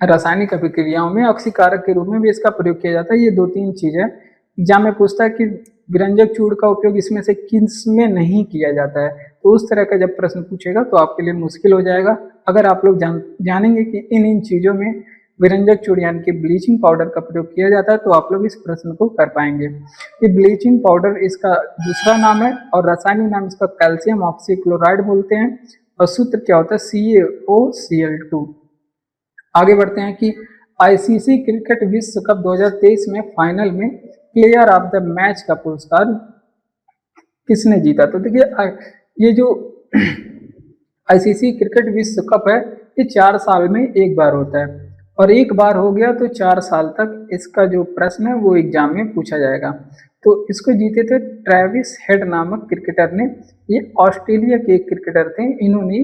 रासायनिक अभिक्रियाओं में ऑक्सीकारक के रूप में भी इसका प्रयोग किया जाता है। ये दो तीन चीजें एग्जाम में पूछता है कि विरंजक चूड़ का उपयोग इसमें से किस में नहीं किया जाता है। तो उस तरह का जब प्रश्न पूछेगा तो आपके लिए मुश्किल हो जाएगा। अगर आप लोग जानेंगे कि इन चीजों में विरंजक चूड़ यानी कि ब्लीचिंग पाउडर का प्रयोग किया जाता है, तो आप लोग इस प्रश्न को कर पाएंगे। ये ब्लीचिंग पाउडर इसका दूसरा नाम है और रासायनिक नाम इसका कैल्शियम ऑक्सीक्लोराइड बोलते हैं, और सूत्र क्या होता है? CaOCl2। आगे बढ़ते हैं कि आईसीसी क्रिकेट विश्व कप 2023 में फाइनल में प्लेयर ऑफ द मैच का पुरस्कार किसने जीता? तो देखिए, ये जो आईसीसी क्रिकेट विश्व कप है ये 4 साल में एक बार होता है, और एक बार हो गया तो 4 साल तक इसका जो प्रश्न है वो एग्जाम में पूछा जाएगा। तो इसको जीते थे ट्रेविस हेड नामक क्रिकेटर ने। ये ऑस्ट्रेलिया के एक क्रिकेटर थे, इन्होंने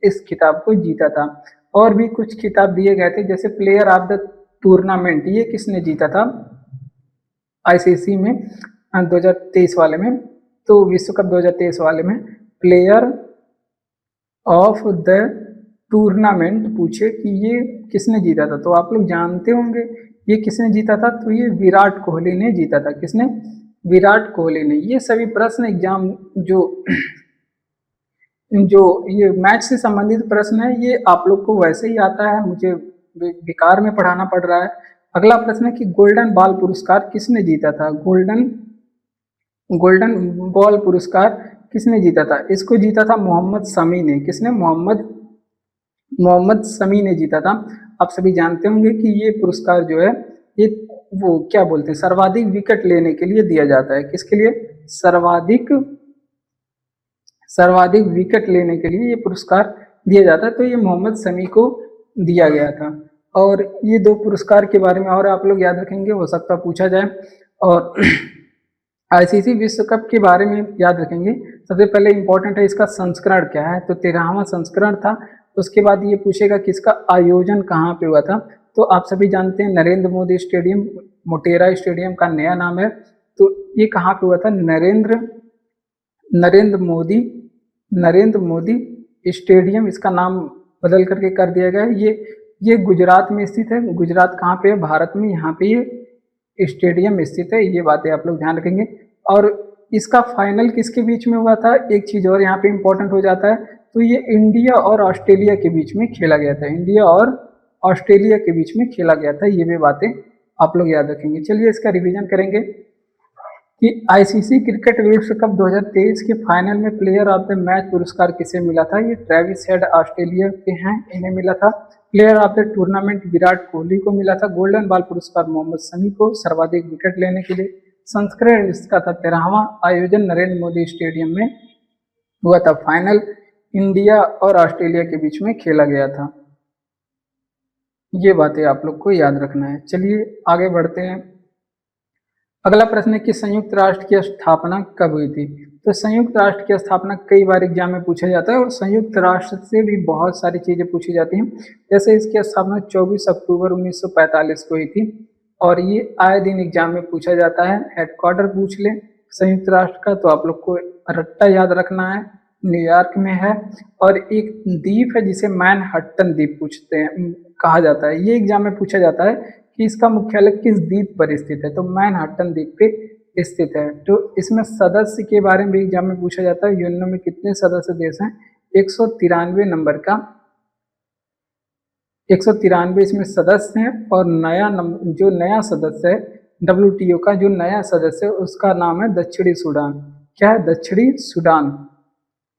इस खिताब को जीता था। और भी कुछ खिताब दिए गए थे, जैसे प्लेयर ऑफ द टूर्नामेंट, ये किसने जीता था आईसीसी में 2023 वाले में? तो विश्व कप 2023 वाले में प्लेयर ऑफ द टूर्नामेंट पूछे कि ये किसने जीता था, तो आप लोग जानते होंगे ये किसने जीता था। तो ये विराट कोहली ने जीता था। किसने? विराट कोहली ने। ये सभी प्रश्न एग्जाम जो ये मैच से संबंधित प्रश्न है ये आप लोग को वैसे ही आता है, मुझे बेकार में पढ़ाना पड़ रहा है। अगला प्रश्न है कि गोल्डन बॉल पुरस्कार किसने जीता था? गोल्डन बॉल पुरस्कार किसने जीता था? इसको जीता था मोहम्मद शमी ने। किसने? मोहम्मद शमी ने जीता था। आप सभी जानते होंगे कि ये पुरस्कार जो है ये वो क्या बोलते हैं, सर्वाधिक विकेट लेने के लिए दिया जाता है। किसके लिए? सर्वाधिक विकेट लेने के लिए ये पुरस्कार दिया जाता है। तो ये मोहम्मद शमी को दिया गया था। और ये दो पुरस्कार के बारे में और आप लोग याद रखेंगे, हो सकता पूछा जाए। और आईसीसी विश्व कप के बारे में याद रखेंगे। सबसे पहले इंपॉर्टेंट है इसका संस्करण क्या है, तो 13वां संस्करण था। उसके बाद ये पूछेगा कि इसका आयोजन कहाँ पे हुआ था। तो आप सभी जानते हैं नरेंद्र मोदी स्टेडियम, मोटेरा स्टेडियम का नया नाम है। तो ये कहाँ पे हुआ था? नरेंद्र मोदी स्टेडियम, इसका नाम बदल करके कर दिया गया है। ये गुजरात में स्थित है। गुजरात कहाँ पे है? भारत में। यहाँ पे ये स्टेडियम स्थित है। ये बातें आप लोग ध्यान रखेंगे। और इसका फाइनल किसके बीच में हुआ था? एक चीज और यहाँ पे इंपॉर्टेंट हो जाता है, तो ये इंडिया और ऑस्ट्रेलिया के बीच में खेला गया था। इंडिया और ऑस्ट्रेलिया के बीच में खेला गया था। ये भी बातें आप लोग याद रखेंगे। चलिए इसका रिवीजन करेंगे कि आईसीसी क्रिकेट विश्व कप 2023 के फाइनल में प्लेयर ऑफ द मैच पुरस्कार किसे मिला था। ये ट्रेविस हेड ऑस्ट्रेलिया के हैं, इन्हें मिला था। Player of the tournament Virat Kohli को मिला था। गोल्डन बॉल पुरस्कार मोहम्मद शमी को सर्वाधिक विकेट लेने के लिए। संस्करण इसका था 13वां। आयोजन नरेंद्र मोदी स्टेडियम में हुआ था। फाइनल इंडिया और ऑस्ट्रेलिया के बीच में खेला गया था। ये बातें आप लोग को याद रखना है। चलिए आगे बढ़ते हैं। अगला प्रश्न है कि संयुक्त राष्ट्र की स्थापना कब हुई थी। तो संयुक्त राष्ट्र की स्थापना कई बार एग्जाम में पूछा जाता है और संयुक्त राष्ट्र से भी बहुत सारी चीजें पूछी जाती हैं। जैसे इसकी स्थापना 24 अक्टूबर 1945 को हुई थी और ये आए दिन एग्जाम में पूछा जाता है। हेडक्वार्टर पूछ ले संयुक्त राष्ट्र का तो आप लोग को रट्टा याद रखना है, न्यूयॉर्क में है। और एक द्वीप है जिसे मैनहट्टन द्वीप पूछते हैं, कहा जाता है। ये एग्जाम में पूछा जाता है कि इसका मुख्यालय किस द्वीप पर स्थित है, तो मैनहट्टन द्वीप पे स्थित है। तो इसमें सदस्य के बारे में भी एग्जाम में पूछा जाता है। यूएनओ में कितने सदस्य देश हैं, 193 नंबर का 193 इसमें सदस्य हैं। और नया नंबर जो नया सदस्य है डब्ल्यूटीओ का जो नया सदस्य है उसका नाम है दक्षिणी सूडान। क्या है, दक्षिणी सूडान।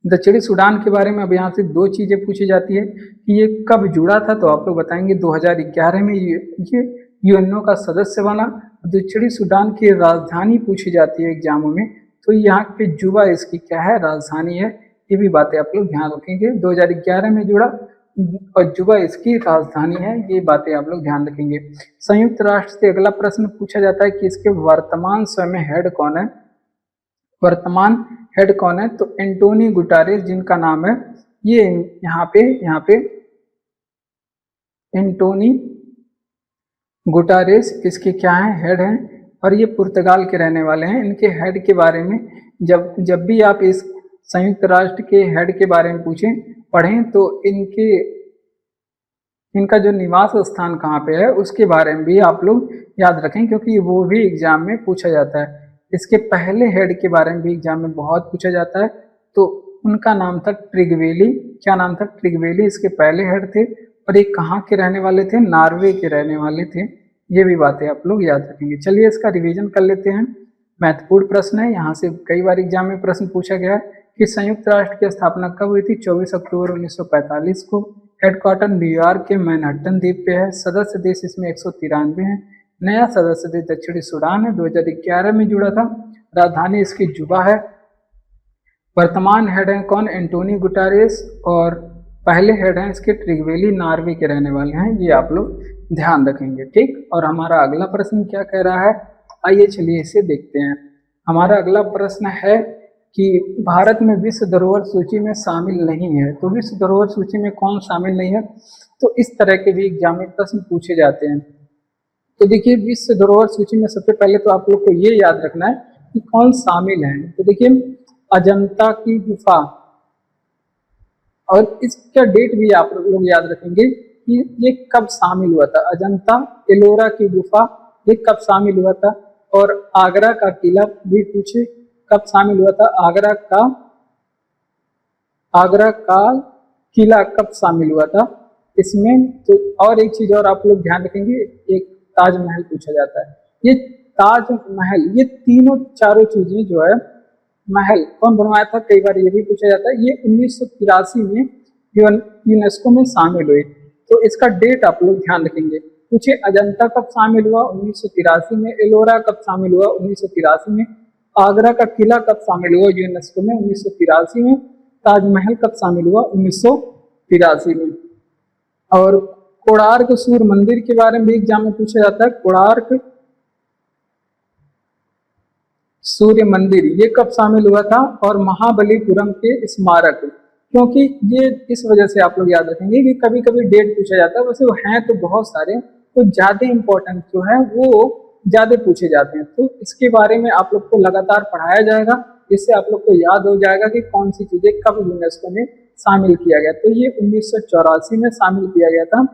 दक्षिणी सूडान के बारे में अब यहाँ से दो चीजें पूछी जाती है कि ये कब जुड़ा था, तो आप लोग बताएंगे 2011 में ये यूएनओ का सदस्य बना। दक्षिणी सूडान की राजधानी पूछी जाती है एग्जामों में, तो यहाँ पे जुबा इसकी क्या है, राजधानी है। ये भी बातें आप लोग ध्यान रखेंगे। 2011 में जुड़ा और जुबा इसकी राजधानी है, ये बातें आप लोग ध्यान रखेंगे। संयुक्त राष्ट्र से अगला प्रश्न पूछा जाता है कि इसके वर्तमान समय में हेड कौन है। वर्तमान हेड कौन है, तो एंटोनी गुटारेस जिनका नाम है, ये यहाँ पे एंटोनी गुटारेस इसके क्या है, हेड हैं। और ये पुर्तगाल के रहने वाले हैं। इनके हेड के बारे में जब भी आप इस संयुक्त राष्ट्र के हेड के बारे में पढ़ें तो इनका जो निवास स्थान कहाँ पे है उसके बारे में भी आप लोग याद रखें, क्योंकि वो भी एग्जाम में पूछा जाता है। इसके पहले हेड के बारे में भी एग्जाम में बहुत पूछा जाता है, तो उनका नाम था ट्रिगवेली। क्या नाम था, ट्रिगवेली इसके पहले हेड थे। और ये कहाँ के रहने वाले थे, नॉर्वे के रहने वाले थे। ये भी बातें आप लोग याद रखेंगे। चलिए इसका रिवीजन कर लेते हैं। महत्वपूर्ण प्रश्न है, यहाँ से कई बार एग्जाम में प्रश्न पूछा गया है कि संयुक्त राष्ट्र की स्थापना कब हुई थी, 24 अक्टूबर 1945 को। हेडक्वार्टर न्यूयॉर्क के मैनहट्टन द्वीप पे है। सदस्य देश इसमें 193 है। नया सदस्य देश दक्षिणी सूडान है, 2011 में जुड़ा था। राजधानी इसकी जुबा है। वर्तमान हेड है कौन, एंटोनी गुटारेस। और पहले हेड हैं इसके ट्रिगवेली, नॉर्वे के रहने वाले हैं। ये आप लोग ध्यान रखेंगे, ठीक। और हमारा अगला प्रश्न क्या कह रहा है, आइए चलिए इसे देखते हैं। हमारा अगला प्रश्न है कि भारत में विश्व धरोहर सूची में शामिल नहीं है, तो विश्व धरोहर सूची में कौन शामिल नहीं है, तो इस तरह के भी एग्जाम में प्रश्न पूछे जाते हैं। तो देखिए विश्व धरोहर सूची में सबसे पहले तो आप लोग को ये याद रखना है कि कौन शामिल है। तो देखिए अजंता की गुफा, और इसका डेट भी आप लोग याद रखेंगे कि ये कब शामिल हुआ था। अजंता एलोरा की गुफा ये कब शामिल हुआ था। और आगरा का किला भी पूछे कब शामिल हुआ था। आगरा का किला कब शामिल हुआ था इसमें। तो और एक चीज और आप लोग ध्यान रखेंगे, एक ताजमहल पूछा जाता है। ये ताजमहल, ये तीनों चारों चीजें जो है, महल कौन बनवाया था, कई बार ये भी पूछा जाता है। ये 1983 में यूनेस्को में शामिल हुए, तो इसका डेट आप लोग ध्यान रखेंगे। पूछे अजंता कब शामिल हुआ, 1983 में। एलोरा कब शामिल हुआ, 1983 में। आगरा का किला कब शामिल हुआ यूनेस्को में, 1983 में। ताजमहल कब शामिल हुआ, 1983 में। और कोणार्क सूर्य मंदिर के बारे में भी एग्जाम में पूछा जाता है। कोणार्क सूर्य मंदिर ये कब शामिल हुआ था। और महाबलीपुरम के स्मारक, क्योंकि ये इस वजह से आप लोग याद रखेंगे कि कभी कभी डेट पूछा जाता है, वैसे वो हैं तो बहुत सारे, तो ज्यादा इंपॉर्टेंट जो है वो ज्यादा पूछे जाते हैं। तो इसके बारे में आप लोग को लगातार पढ़ाया जाएगा, इससे आप लोग को याद हो जाएगा कि कौन सी चीजें कब यूनेस्को में शामिल किया गया। तो ये 1984 में शामिल किया गया था।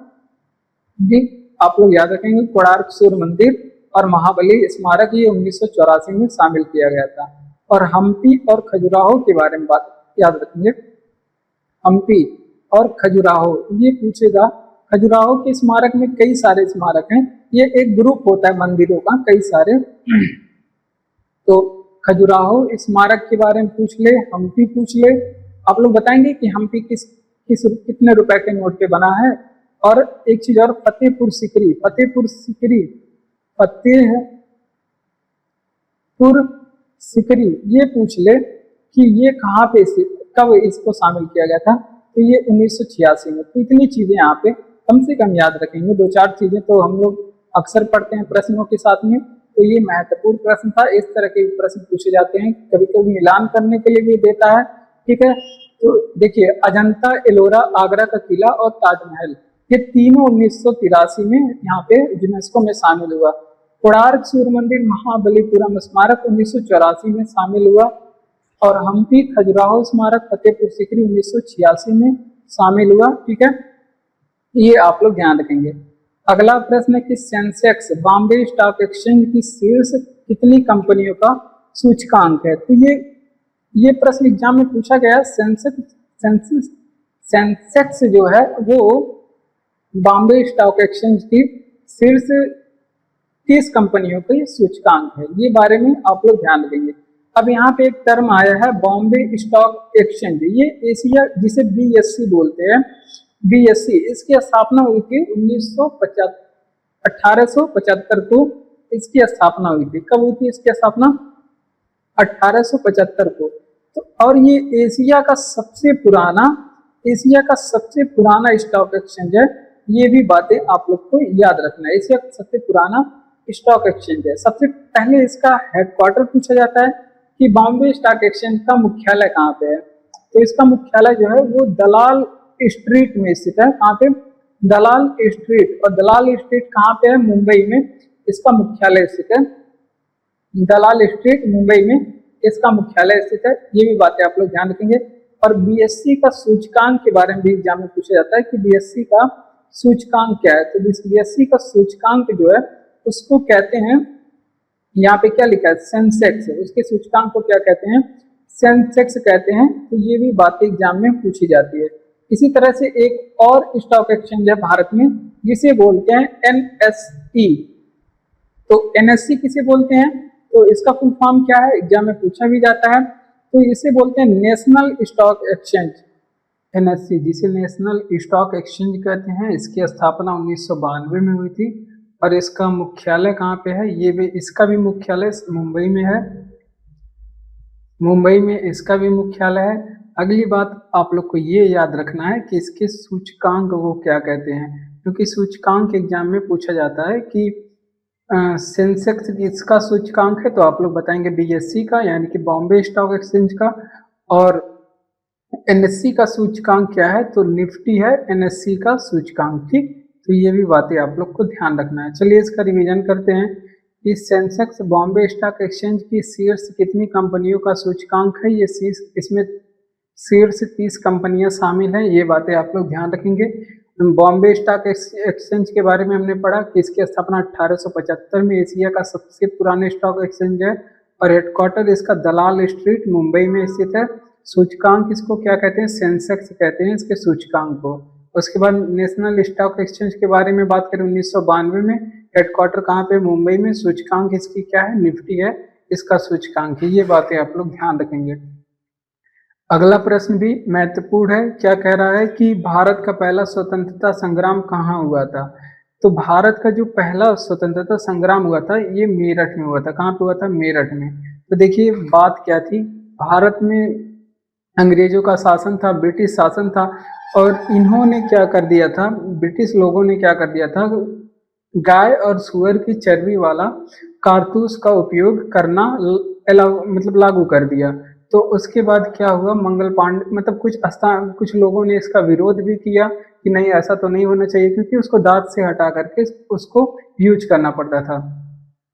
जी आप लोग याद रखेंगे, कोणार्क सूर्य मंदिर और महाबली स्मारक ये 1984 में शामिल किया गया था। और हम्पी और खजुराहो के बारे में बात याद रखेंगे। हम्पी और खजुराहो ये पूछेगा। खजुराहो के स्मारक में कई सारे स्मारक हैं, ये एक ग्रुप होता है मंदिरों का, कई सारे। तो खजुराहो स्मारक के बारे में पूछ ले, हम्पी पूछ ले। आप लोग बताएंगे कि हम्पी कितने रुपए के नोट पे बना है। और एक चीज और, फतेहपुर सीकरी, फतेहपुर सीकरी, फतेहपुर सीकरी, ये पूछ ले कि ये कहाँ पे, कब इसको शामिल किया गया था। तो ये 1986 में। तो इतनी चीजें यहाँ पे कम से कम याद रखेंगे, दो चार चीजें तो हम लोग अक्सर पढ़ते हैं प्रश्नों के साथ में। तो ये महत्वपूर्ण प्रश्न था, इस तरह के प्रश्न पूछे जाते हैं, कभी कभी मिलान करने के लिए भी देता है। ठीक है, तो देखिए अजंता, एलोरा, आगरा का किला और ताजमहल, ये तीनों 1983 में यहाँ पे यूनेस्को में शामिल हुआ। कोणार्क सूर्य मंदिर, महाबलीपुरम स्मारक 1984 में शामिल हुआ। और हम्पी खजुराहो स्मारक, फतेहपुर सीकरी 1986 में शामिल हुआ। ठीक है, ये आप लोग ध्यान रखेंगे। अगला प्रश्न है कि सेंसेक्स, बॉम्बे स्टॉक एक्सचेंज की शीर्ष कितनी कंपनियों का सूचकांक है। तो ये प्रश्न एग्जाम में पूछा गया। सेंसेक्स जो है वो बॉम्बे स्टॉक एक्सचेंज की शीर्ष 30 कंपनियों का ये सूचकांक है, ये बारे में आप लोग ध्यान रखेंगे। अब यहाँ पे एक टर्म आया है बॉम्बे स्टॉक एक्सचेंज, ये एशिया, जिसे बीएससी बोलते हैं, बीएससी, इसकी स्थापना हुई थी 1875 को इसकी स्थापना हुई थी। कब हुई थी इसकी स्थापना? 1875 को। तो और ये एशिया का सबसे पुराना स्टॉक एक्सचेंज है। ये भी बातें आप लोग को याद रखना है, एशिया का सबसे पुराना स्टॉक एक्सचेंज है। सबसे पहले इसका हेडक्वार्टर पूछा जाता है कि बॉम्बे स्टॉक एक्सचेंज का मुख्यालय कहाँ पे है। तो इसका मुख्यालय जो है वो दलाल स्ट्रीट में स्थित है। कहाँ पे? दलाल स्ट्रीट। और दलाल स्ट्रीट कहाँ पे है? मुंबई में इसका मुख्यालय स्थित है। दलाल स्ट्रीट मुंबई में इसका मुख्यालय स्थित है। ये भी बातें आप लोग ध्यान रखेंगे। और बीएससी का सूचकांक के बारे में भी एग्जाम में पूछा जाता है कि बीएससी का सूचकांक क्या है। तो बीएससी का सूचकांक जो है उसको कहते हैं, यहाँ पे क्या लिखा है? सेंसेक्स। उसके सूचकांक को क्या कहते हैं? सेंसेक्स कहते हैं। तो ये भी बातें एग्जाम में पूछी जाती है। इसी तरह से एक और स्टॉक एक्सचेंज है भारत में जिसे बोलते हैं एनएसई। तो एनएसई किसे बोलते हैं? तो इसका फुल फॉर्म क्या है, एग्जाम में पूछा भी जाता है। तो इसे बोलते हैं नेशनल स्टॉक एक्सचेंज, एनएसई, जिसे नेशनल स्टॉक एक्सचेंज कहते हैं। इसकी स्थापना 1992 में हुई थी। और इसका मुख्यालय कहाँ पे है? ये भी, इसका भी मुख्यालय मुंबई में है। मुंबई में इसका भी मुख्यालय है। अगली बात आप लोग को ये याद रखना है कि इसके सूचकांक वो क्या कहते हैं, क्योंकि सूचकांक एग्जाम में पूछा जाता है कि सेंसेक्स किसका सूचकांक है। तो आप लोग बताएंगे बीएससी का, यानी कि बॉम्बे स्टॉक एक्सचेंज का। और एनएससी का सूचकांक क्या है? तो निफ्टी है एनएससी का सूचकांक। ठीक, तो ये भी बातें आप लोग को ध्यान रखना है। चलिए इसका रिवीजन करते हैं कि सेंसेक्स बॉम्बे स्टॉक एक्सचेंज की शीर्ष कितनी कंपनियों का सूचकांक है। ये इसमें शीर्ष 30 कंपनियां शामिल हैं, ये बातें आप लोग ध्यान रखेंगे। बॉम्बे स्टॉक एक्सचेंज के बारे में हमने पढ़ा कि इसकी स्थापना 1875 में, एशिया का सबसे पुराने स्टॉक एक्सचेंज है। और हेडक्वार्टर इसका दलाल स्ट्रीट मुंबई में स्थित है। सूचकांक इसको क्या कहते हैं? सेंसेक्स कहते हैं इसके सूचकांक को। उसके बाद नेशनल स्टॉक एक्सचेंज के बारे में बात करें 1992 में, हेडक्वार्टर कहाँ पे? मुंबई में। सूचकांक इसकी क्या है? निफ्टी है इसका सूचकांक है। ये बातें आप लोग ध्यान रखेंगे। अगला प्रश्न भी महत्वपूर्ण है। क्या कह रहा है कि भारत का पहला स्वतंत्रता संग्राम कहाँ हुआ था। तो भारत का जो पहला स्वतंत्रता संग्राम हुआ था ये मेरठ में हुआ था। कहाँ पे हुआ था? मेरठ में। तो देखिए बात क्या थी, भारत में अंग्रेजों का शासन था, ब्रिटिश शासन था। और इन्होंने क्या कर दिया था, ब्रिटिश लोगों ने क्या कर दिया था, गाय और सुअर की चर्बी वाला कारतूस का उपयोग करना लागू कर दिया। तो उसके बाद क्या हुआ, मंगल पांडे मतलब कुछ लोगों ने इसका विरोध भी किया कि नहीं ऐसा तो नहीं होना चाहिए, क्योंकि उसको दांत से हटा करके उसको यूज करना पड़ता था।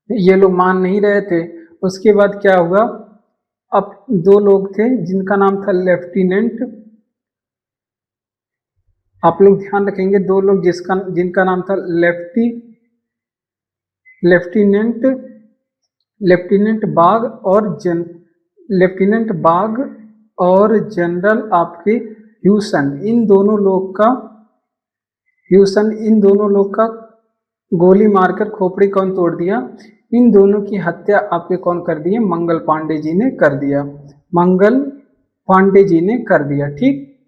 ये लोग मान नहीं रहे थे। उसके बाद क्या हुआ, अब दो लोग थे जिनका नाम था लेफ्टिनेंट, आप लोग ध्यान रखेंगे, दो लोग जिनका नाम था लेफ्टिनेंट बाग और जनरल आपके ह्यूसन। इन दोनों लोग का ह्यूसन, इन दोनों लोग का गोली मारकर खोपड़ी कौन तोड़ दिया? इन दोनों की हत्या आपके कौन कर दिए? मंगल पांडे जी ने कर दिया। मंगल पांडे जी ने कर दिया, ठीक।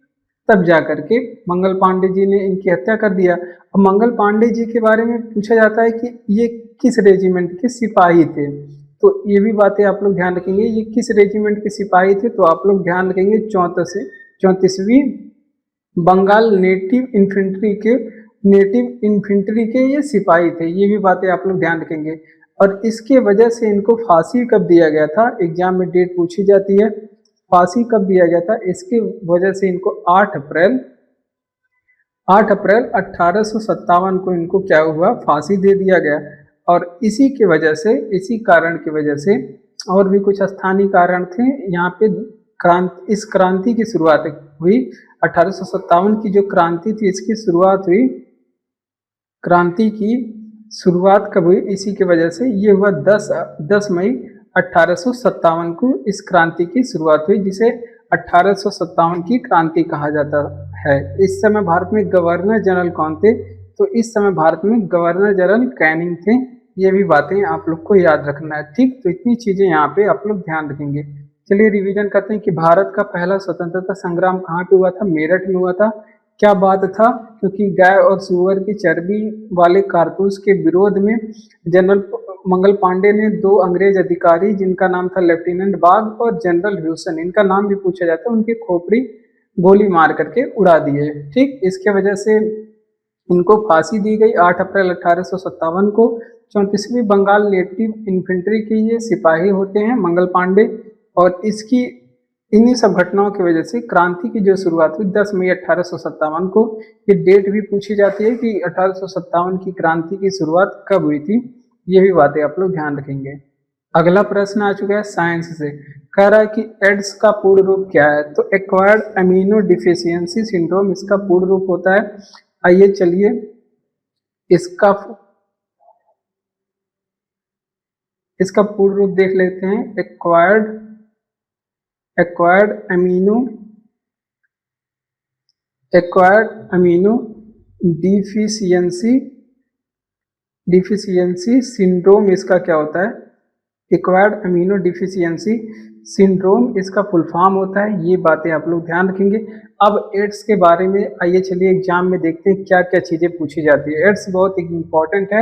तब जा करके मंगल पांडे जी ने इनकी हत्या कर दिया। अब मंगल पांडे जी के बारे में पूछा जाता है कि ये किस रेजिमेंट के सिपाही थे, तो ये भी बातें आप लोग ध्यान रखेंगे। ये किस रेजिमेंट के सिपाही थे, तो आप लोग ध्यान रखेंगे 34वीं बंगाल नेटिव इन्फेंट्री के ये सिपाही थे। ये भी बातें आप लोग ध्यान रखेंगे। और इसके वजह से इनको फांसी कब दिया गया था? एग्जाम में डेट पूछी जाती है। फांसी कब दिया गया था? इसकी वजह से इनको 8 अप्रैल 1857 को इनको क्या हुआ? फांसी दे दिया गया। और इसी की वजह से, इसी कारण की वजह से, और भी कुछ स्थानीय कारण थे यहाँ पे, इस क्रांति की शुरुआत हुई 1857 की जो क्रांति थी, इसकी शुरुआत हुई, क्रांति की शुरुआत कब हुई? इसी की वजह से ये हुआ 10 मई 1857 को इस क्रांति की शुरुआत हुई, जिसे 1857 की क्रांति कहा जाता है। इस समय भारत में गवर्नर जनरल कौन थे? तो इस समय भारत में गवर्नर जनरल कैनिंग थे। ये भी बातें आप लोग को याद रखना है, ठीक। तो इतनी चीजें यहाँ पे आप लोग ध्यान रखेंगे। चलिए रिवीजन करते हैं कि भारत का पहला स्वतंत्रता संग्राम कहाँ पे हुआ था? मेरठ में हुआ था। क्या बात था? क्योंकि गाय और सुअर की चर्बी वाले कारतूस के विरोध में जनरल मंगल पांडे ने 2 अंग्रेज अधिकारी, जिनका नाम था लेफ्टिनेंट बाग और जनरल ह्यूसन, इनका नाम भी पूछा जाता है, उनकी खोपड़ी गोली मार करके उड़ा दिए, ठीक। इसके वजह से इनको फांसी दी गई 8 अप्रैल 1857 को। 34वीं बंगाल नेटिव इन्फेंट्री के ये सिपाही होते हैं मंगल पांडे, और इसकी इन्हीं सब घटनाओं की वजह से क्रांति की जो शुरुआत हुई 10 मई 1857 को। ये डेट भी पूछी जाती है कि 1857 की क्रांति की शुरुआत कब हुई थी। ये भी बातें आप लोग ध्यान रखेंगे। अगला प्रश्न आ चुका है साइंस से। कह रहा है कि एड्स का पूर्ण रूप क्या है? तो एक्वायर्ड अमीनो डिफिशियंसी सिंड्रोम इसका पूर्ण रूप होता है। आइए चलिए इसका पूर्ण रूप देख लेते हैं। एक्वायर्ड अमीनो डिफिशियंसी सिंड्रोम इसका क्या होता है? एक्वायर्ड अमीनो डिफिशियंसी सिंड्रोम इसका फुल फॉर्म होता है। ये बातें आप लोग ध्यान रखेंगे। अब एड्स के बारे में आइए चलिए एग्जाम में देखते हैं क्या क्या चीजें पूछी जाती है। एड्स बहुत इंपॉर्टेंट है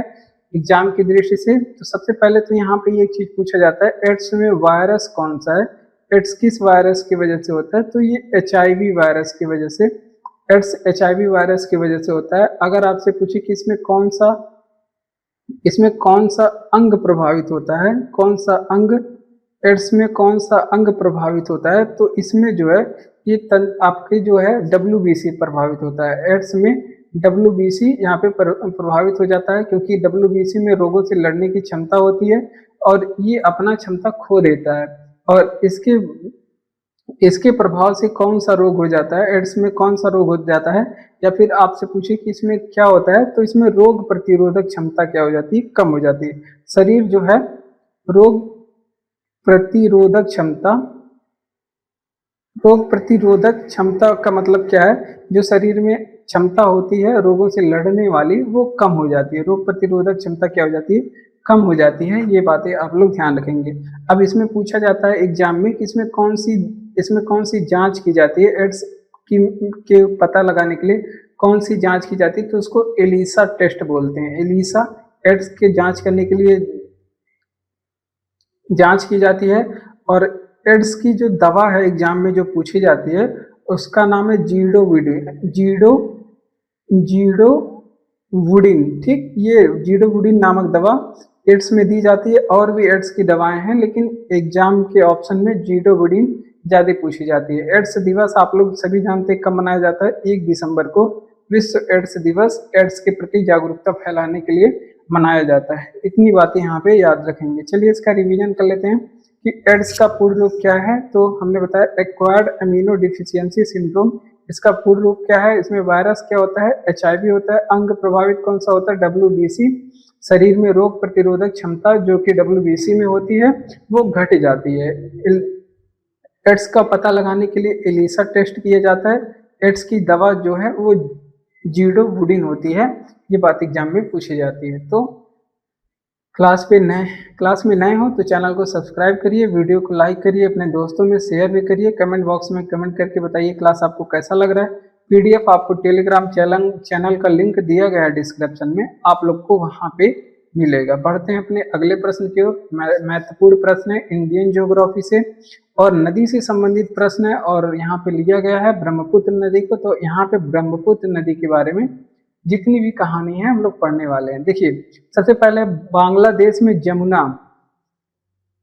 एग्जाम की दृष्टि से। तो सबसे पहले तो यहाँ पे ये चीज पूछा जाता है, एड्स में वायरस कौन सा है? एड्स किस वायरस की वजह से होता है? तो ये HIV वायरस की वजह से, एड्स HIV वायरस की वजह से होता है। अगर आपसे पूछे कि इसमें कौन सा अंग प्रभावित होता है, कौन सा अंग, एड्स में कौन सा अंग प्रभावित होता है? तो इसमें जो है ये आपके जो है WBC प्रभावित होता है। एड्स में WBC यहाँ पे प्रभावित हो जाता है, क्योंकि WBC में रोगों से लड़ने की क्षमता होती है और ये अपना क्षमता खो देता है। और इसके प्रभाव से कौन सा रोग हो जाता है? एड्स में कौन सा रोग हो जाता है? या फिर आपसे पूछे कि इसमें क्या होता है, तो इसमें रोग प्रतिरोधक क्षमता क्या हो जाती है? कम हो जाती है। शरीर जो है रोग प्रतिरोधक क्षमता का मतलब क्या है? जो शरीर में क्षमता होती है रोगों से लड़ने वाली, वो कम हो जाती है। रोग प्रतिरोधक क्षमता क्या हो जाती है? कम हो जाती है। ये बातें आप लोग ध्यान रखेंगे। अब इसमें पूछा जाता है एग्जाम में कि इसमें कौन सी जांच की जाती है? एड्स के पता लगाने के लिए कौन सी जांच की जाती है? तो उसको एलिसा टेस्ट बोलते हैं। एलिसा एड्स के जांच करने के लिए जांच की जाती है। और एड्स की जो दवा है एग्जाम में जो पूछी जाती है उसका नाम है जीडोवुडिन, ठीक। ये जीडोवुडिन नामक दवा एड्स में दी जाती है। और भी एड्स की दवाएं हैं, लेकिन एग्जाम के ऑप्शन में जीडोवुडिन ज्यादा पूछी जाती है। एड्स दिवस आप लोग सभी जानते हैं कब मनाया जाता है? 1 दिसंबर को विश्व एड्स दिवस एड्स के प्रति जागरूकता फैलाने के लिए मनाया जाता है। इतनी बातें यहाँ पे याद रखेंगे। चलिए इसका रिवीजन कर लेते हैं कि एड्स का पूर्ण रूप क्या है। तो हमने बताया एक्वायर्ड अमीनो डिफिशियंसी सिंड्रोम, इसका पूर्ण रूप क्या है? इसमें वायरस क्या होता है? HIV होता है। अंग प्रभावित कौन सा होता है? WBC। शरीर में रोग प्रतिरोधक क्षमता जो कि WBC में होती है वो घट जाती है। एड्स का पता लगाने के लिए एलिसा टेस्ट किया जाता है। एड्स की दवा जो है वो जीडो वुडिन होती है। ये बात एग्जाम में पूछी जाती है। तो क्लास में नए हो तो चैनल को सब्सक्राइब करिए, वीडियो को लाइक करिए, अपने दोस्तों में शेयर भी करिए, कमेंट बॉक्स में कमेंट करके बताइए क्लास आपको कैसा लग रहा है। पीडीएफ आपको टेलीग्राम चैनल का लिंक दिया गया है डिस्क्रिप्शन में, आप लोग को वहां पे मिलेगा। बढ़ते हैं अपने अगले प्रश्न की ओर। महत्वपूर्ण प्रश्न है इंडियन ज्योग्राफी से और नदी से संबंधित प्रश्न है, और यहाँ पे लिया गया है ब्रह्मपुत्र नदी को। तो यहाँ पे ब्रह्मपुत्र नदी के बारे में जितनी भी कहानी है हम लोग पढ़ने वाले हैं। देखिए, सबसे पहले बांग्लादेश में Jamuna,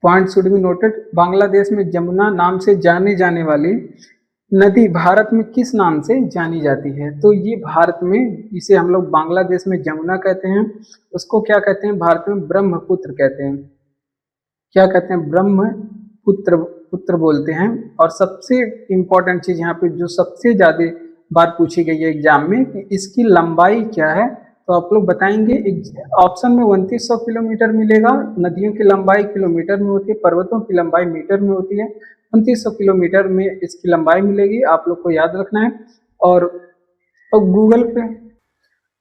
point should be noted, Bangladesh में जमुना नाम से जाने जाने वाली नदी भारत में किस नाम से जानी जाती है? तो ये भारत में, इसे हम लोग बांग्लादेश में जमुना कहते हैं, उसको क्या कहते हैं भारत में? ब्रह्मपुत्र कहते हैं। क्या कहते हैं? ब्रह्मपुत्र पुत्र बोलते हैं। और सबसे इंपॉर्टेंट चीज यहाँ पे जो सबसे ज्यादा बात पूछी गई है एग्जाम में कि इसकी लंबाई क्या है, तो आप लोग बताएंगे। ऑप्शन में 2900 किलोमीटर मिलेगा। नदियों की लंबाई किलोमीटर में होती है, पर्वतों की लंबाई मीटर में होती है। 2900 किलोमीटर में इसकी लंबाई मिलेगी, आप लोग को याद रखना है।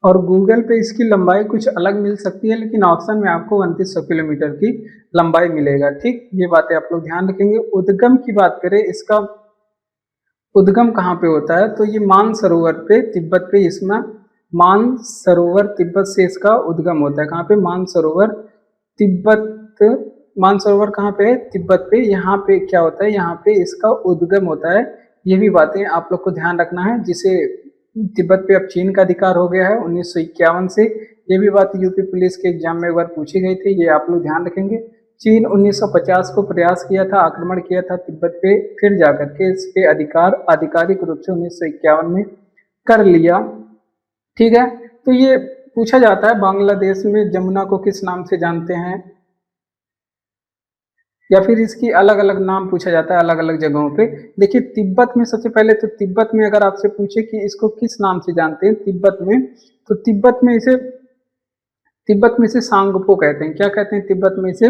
और गूगल पे इसकी लंबाई कुछ अलग मिल सकती है, लेकिन ऑप्शन में आपको 2900 किलोमीटर की लंबाई मिलेगा। ठीक, ये बातें आप लोग ध्यान रखेंगे। उद्गम की बात करें, इसका उद्गम कहाँ पे होता है? तो ये मानसरोवर पे, तिब्बत पे, इसमें मानसरोवर तिब्बत से इसका उद्गम होता है। कहाँ पे? मानसरोवर तिब्बत। मानसरोवर कहाँ पे है? तिब्बत पे। यहाँ पे क्या होता है? यहाँ पे इसका उद्गम होता है। ये भी बातें आप लोग को ध्यान रखना है। जिसे तिब्बत पे अब चीन का अधिकार हो गया है 1951 से। ये भी बात यूपी पुलिस के एग्जाम में एक बार पूछी गई थी, ये आप लोग ध्यान रखेंगे। चीन 1950 को प्रयास किया था, आक्रमण किया था तिब्बत पे, फिर जाकर के इस पे अधिकार आधिकारिक रूप से 1951 में कर लिया। ठीक है, तो ये पूछा जाता है बांग्लादेश में जमुना को किस नाम से जानते हैं, या फिर इसकी अलग अलग नाम पूछा जाता है अलग अलग जगहों पे। देखिए, तिब्बत में सबसे पहले तो तिब्बत में अगर आपसे पूछे कि इसको किस नाम से जानते हैं तिब्बत में, तो तिब्बत में इसे सांगपो कहते हैं। क्या कहते हैं तिब्बत में इसे?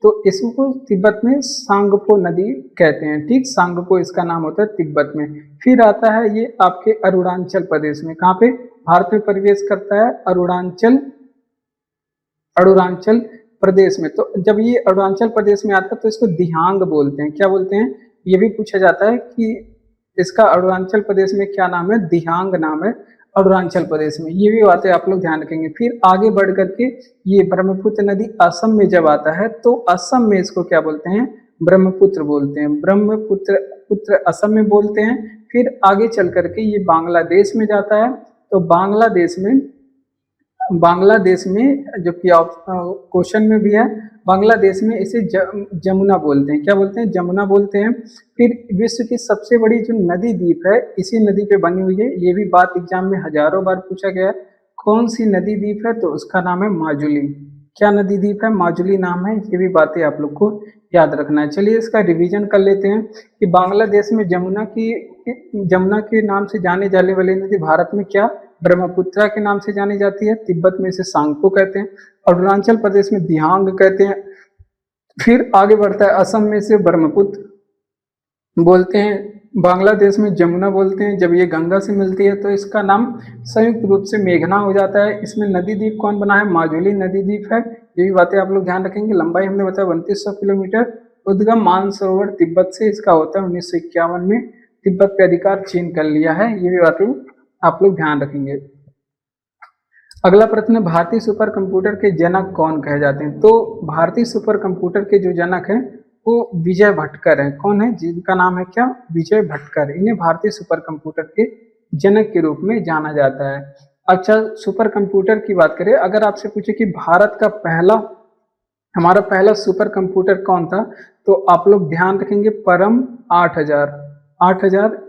तो इसको तिब्बत में सांगपो नदी कहते हैं। ठीक, सांगपो इसका नाम होता है तिब्बत में। फिर आता है ये आपके अरुणाचल प्रदेश में। कहाँ पे? भारत में प्रवेश करता है अरुणाचल प्रदेश में। तो जब ये अरुणाचल प्रदेश में आता है तो इसको दिहांग बोलते हैं। क्या बोलते हैं? ये भी पूछा जाता है कि इसका अरुणाचल प्रदेश में क्या नाम है? दिहांग नाम है अरुणाचल प्रदेश में। ये भी बातें आप लोग ध्यान रखेंगे। फिर आगे बढ़ करके ये ब्रह्मपुत्र नदी असम में जब आता है तो असम में इसको क्या बोलते हैं? ब्रह्मपुत्र बोलते हैं। पुत्र असम में बोलते हैं। फिर आगे चल करके ये बांग्लादेश में जाता है, तो बांग्लादेश में जो कि क्वेश्चन में भी है, बांग्लादेश में इसे जमुना बोलते हैं। क्या बोलते हैं? जमुना बोलते हैं। फिर विश्व की सबसे बड़ी जो नदी द्वीप है इसी नदी पे बनी हुई है। ये भी बात एग्जाम में हजारों बार पूछा गया है। कौन सी नदी द्वीप है? तो उसका नाम है माजुली। क्या नदी द्वीप है? माजुली नाम है। ये भी बातें आप लोग को याद रखना है। चलिए इसका रिवीजन कर लेते हैं कि बांग्लादेश में जमुना के नाम से जाने जाने वाली नदी भारत में क्या? ब्रह्मपुत्रा के नाम से जानी जाती है। तिब्बत में इसे सांगपो कहते हैं। अरुणाचल प्रदेश में दिहांग कहते हैं। फिर आगे बढ़ता है, असम में इसे ब्रह्मपुत्र बोलते हैं। बांग्लादेश में जमुना बोलते हैं। जब ये गंगा से मिलती है तो इसका नाम संयुक्त रूप से मेघना हो जाता है। इसमें नदी द्वीप कौन बना है? माजुली नदी द्वीप है। ये भी बातें आप लोग ध्यान रखेंगे। लंबाई हमने बताया 2900 किलोमीटर। उद्गम मानसरोवर तिब्बत से इसका होता है 1951 में। तिब्बत पे अधिकार चीन कर लिया है। ये भी बातें आप लोग ध्यान रखेंगे। अगला प्रश्न, भारतीय सुपर कंप्यूटर के जनक कौन कहे जाते हैं? तो भारतीय सुपर कंप्यूटर के जो जनक हैं वो विजय भटकर हैं। कौन है? जिनका नाम है क्या? विजय भटकर। इन्हें भारतीय सुपर कंप्यूटर के जनक के रूप में जाना जाता है। अच्छा, सुपर कंप्यूटर की बात करें, अगर आपसे पूछे कि भारत का हमारा पहला सुपर कंप्यूटर कौन था, तो आप लोग ध्यान रखेंगे परम 8000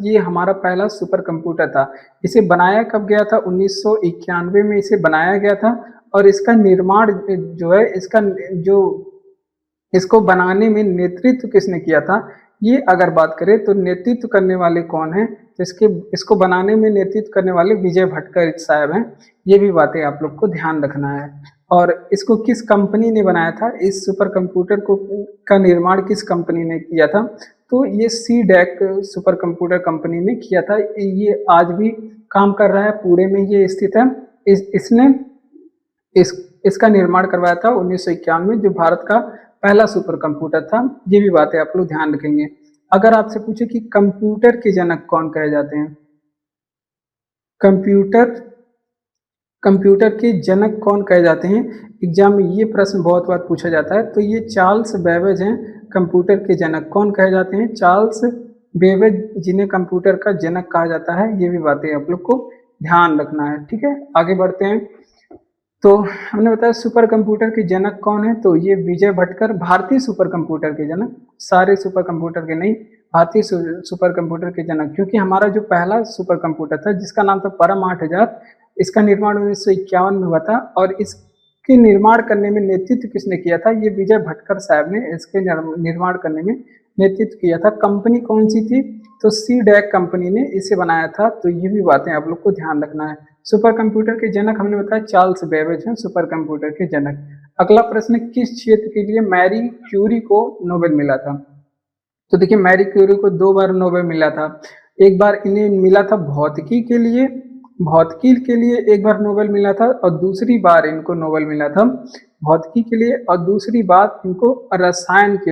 ये हमारा पहला सुपर कंप्यूटर था। इसे बनाया कब गया था? 1991 में इसे बनाया गया था। और इसका निर्माण जो है, इसको बनाने में नेतृत्व किसने किया था? ये अगर बात करें तो नेतृत्व करने वाले कौन है? तो इसको बनाने में नेतृत्व करने वाले विजय भटकर साहब हैं। ये भी बातें आप लोग को ध्यान रखना है। और इसको किस कंपनी ने बनाया था? इस सुपर कंप्यूटर का निर्माण किस कंपनी ने किया था? तो ये C DAC super computer company ने किया था। ये आज भी काम कर रहा है, पुणे में ये स्थित है। इसने इस इसका निर्माण करवाया था 1951 में, जो भारत का पहला सुपर कंप्यूटर था। ये भी बातें आप लोग ध्यान रखेंगे। अगर आपसे पूछे कि कंप्यूटर के जनक कौन कहे जाते हैं, कंप्यूटर कंप्यूटर के जनक कौन कहे जाते हैं, एग्जाम में ये प्रश्न बहुत बार पूछा जाता है। तो ये चार्ल्स बेबेज हैं कंप्यूटर के जनक। कौन कहे जाते हैं? चार्ल्स बेबेज, जिन्हें कंप्यूटर का जनक कहा जाता है। ये भी बातें आप लोग को ध्यान रखना है, ठीक है। आगे बढ़ते हैं। तो हमने बताया सुपर कंप्यूटर के जनक कौन है, तो ये विजय भटकर, भारतीय सुपर कंप्यूटर के जनक, सारे सुपर कंप्यूटर के नहीं, भारतीय सुपर कंप्यूटर के जनक। क्योंकि हमारा जो पहला सुपर कंप्यूटर था जिसका नाम था परम 8000, इसका निर्माण 1951 में हुआ था। और इसके निर्माण करने में नेतृत्व किसने किया था? ये विजय भटकर साहब ने इसके निर्माण करने में नेतृत्व किया था। कंपनी कौन सी थी? तो सी डैक कंपनी ने इसे बनाया था। तो ये भी बातें आप लोग को ध्यान रखना है। सुपर कंप्यूटर के जनक हमने बताया चार्ल्स बेबेज हैं सुपर कंप्यूटर के जनक। अगला प्रश्न, किस क्षेत्र के लिए मैरी क्यूरी को नोबेल मिला था? तो देखिए, मैरी क्यूरी को 2 बार नोबेल मिला था। एक बार इन्हें मिला था भौतिकी के लिए एक बार नोबेल मिला था, और दूसरी बार इनको नोबेल मिला था भौतिकी के लिए, और दूसरी बार इनको रसायन के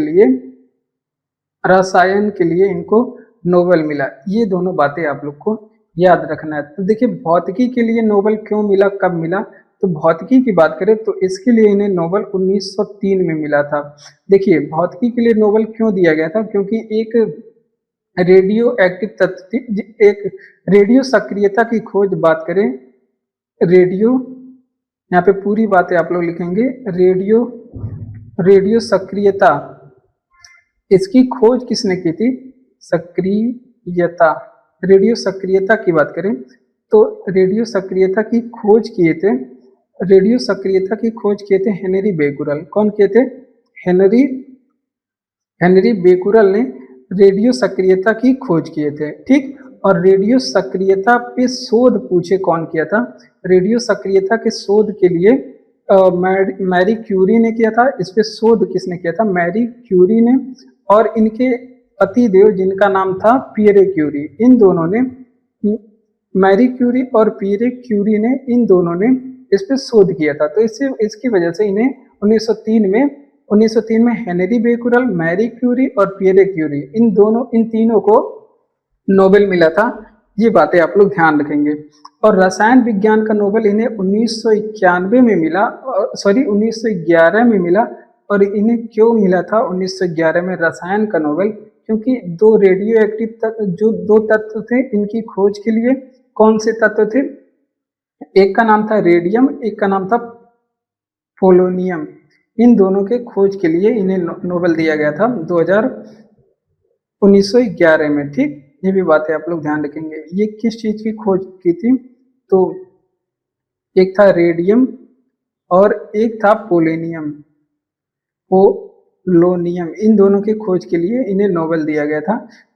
लिए इनको नोबेल मिला। ये दोनों बातें आप लोग को याद रखना है। तो देखिए, भौतिकी के लिए नोबेल क्यों मिला, कब मिला? तो भौतिकी की बात करें तो इसके लिए इन्हें नोबेल 1903 में मिला था। देखिए, भौतिकी के लिए नोबेल क्यों दिया गया था? क्योंकि एक रेडियो एक्टिव तत्व थी, एक रेडियो सक्रियता की खोज बात करें, रेडियो, यहाँ पे पूरी बातें आप लोग लिखेंगे, रेडियो सक्रियता, इसकी खोज किसने की थी? सक्रियता, रेडियो सक्रियता की बात करें तो रेडियो सक्रियता की खोज किए थे हेनरी बेकुरल। कौन किए थे? हेनरी बेकुरल ने रेडियो सक्रियता की खोज किए थे, ठीक। और रेडियो सक्रियता पे शोध पूछे कौन किया था? रेडियो सक्रियता के शोध के लिए मैरी क्यूरी ने किया था। इस पे शोध किसने किया था? मैरी क्यूरी ने। और इनके पति देव जिनका नाम था पियरे क्यूरी, इन दोनों ने, मैरी क्यूरी और पियरे क्यूरी ने, इन दोनों ने इस पे शोध किया था। तो इसकी वजह से इन्हें 1903 में हेनरी बेकुरल, मैरी क्यूरी और पियरे क्यूरी, इन तीनों को नोबेल मिला था। ये बातें आप लोग ध्यान रखेंगे। और रसायन विज्ञान का नोबेल इन्हें 1911 में मिला। और इन्हें क्यों मिला था 1911 में रसायन का नोबेल? क्योंकि 2 रेडियो एक्टिव तत्व, जो 2 तत्व थे, इनकी खोज के लिए, कौन से तत्व थे? एक का नाम था रेडियम, एक का नाम था पोलोनियम। इन दोनों के खोज के लिए इन्हें नोबेल दिया गया था 1911 में, ठीक। ये भी बातें आप लोग ध्यान रखेंगे। ये किस चीज की खोज की थी? तो एक था रेडियम और एक था पोलोनियम, इन दोनों की खोज के लिए इन्हें नोबेल दिया गया था।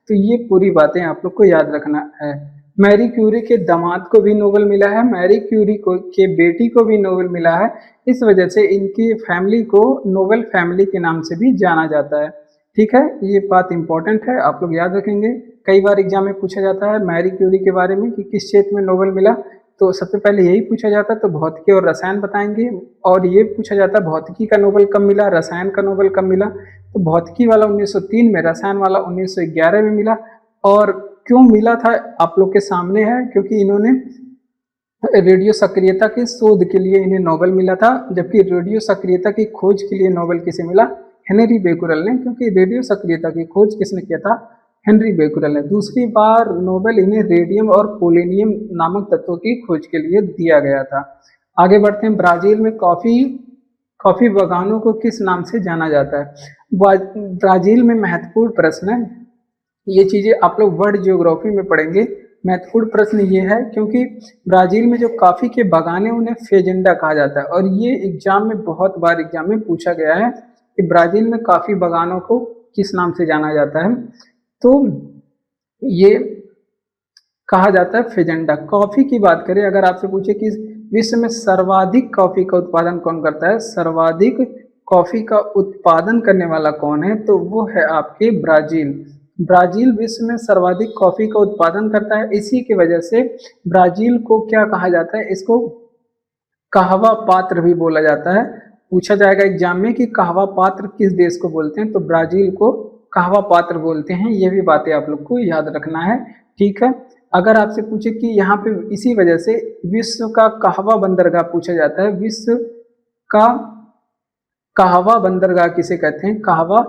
तो ये पूरी बातें आप लोग को याद रखना है। मैरी क्यूरी के दामाद को भी नोबेल मिला है, मैरी क्यूरी के बेटी को भी नोबेल मिला है। इस वजह से इनकी फैमिली को नोबेल फैमिली के नाम से भी जाना जाता है, ठीक है। ये बात इंपॉर्टेंट है, आप लोग याद रखेंगे। कई बार एग्जाम में पूछा जाता है मैरी क्यूरी के बारे में कि किस क्षेत्र में नोबेल मिला, तो सबसे पहले यही पूछा जाता है, तो भौतिकी और रसायन बताएंगे। और ये पूछा जाता है भौतिकी का नोबेल कब मिला, रसायन का नोबेल कब मिला। तो भौतिकी वाला 1903 में, रसायन वाला 1911 में मिला। और क्यों मिला था आप लोग के सामने है, क्योंकि इन्होंने रेडियो सक्रियता के शोध के लिए इन्हें नोबेल मिला था। जबकि रेडियो सक्रियता की खोज के लिए नोबेल किसे मिला? हेनरी बेकुरल ने। क्योंकि रेडियो सक्रियता की खोज किसने किया था? हेनरी बेकुरल ने। दूसरी बार नोबेल इन्हें रेडियम और पोलोनियम नामक तत्वों की खोज के लिए दिया गया था। आगे बढ़ते हैं। ब्राजील में कॉफी बागानों को किस नाम से जाना जाता है? ब्राजील में महत्वपूर्ण प्रश्न है, ये चीजें आप लोग वर्ल्ड ज्योग्राफी में पढ़ेंगे। महत्वपूर्ण प्रश्न ये है क्योंकि ब्राजील में जो कॉफी के बागान है उन्हें फेजेंडा कहा जाता है। और ये एग्जाम में बहुत बार एग्जाम में पूछा गया है कि ब्राजील में कॉफी बागानों को किस नाम से जाना जाता है। तो ये कहा जाता है फेजेंडा। कॉफी की बात करें, अगर आपसे पूछे कि विश्व में सर्वाधिक कॉफी का उत्पादन कौन करता है, सर्वाधिक कॉफी का उत्पादन करने वाला कौन है, तो वो है आपके ब्राजील। ब्राजील विश्व में सर्वाधिक कॉफी का उत्पादन करता है, इसी की वजह से ब्राजील को क्या कहा जाता है, इसको कहवा पात्र भी बोला जाता है। पूछा जाएगा एग्जाम में कि कहवा पात्र किस देश को बोलते हैं, तो ब्राजील को कहवा पात्र बोलते हैं। ये भी बातें आप लोग को याद रखना है, ठीक है। अगर आपसे पूछे कि यहाँ पे इसी वजह से विश्व का कहवा बंदरगाह पूछा जाता है, विश्व का कहवा बंदरगाह किसे कहते हैं, कहवा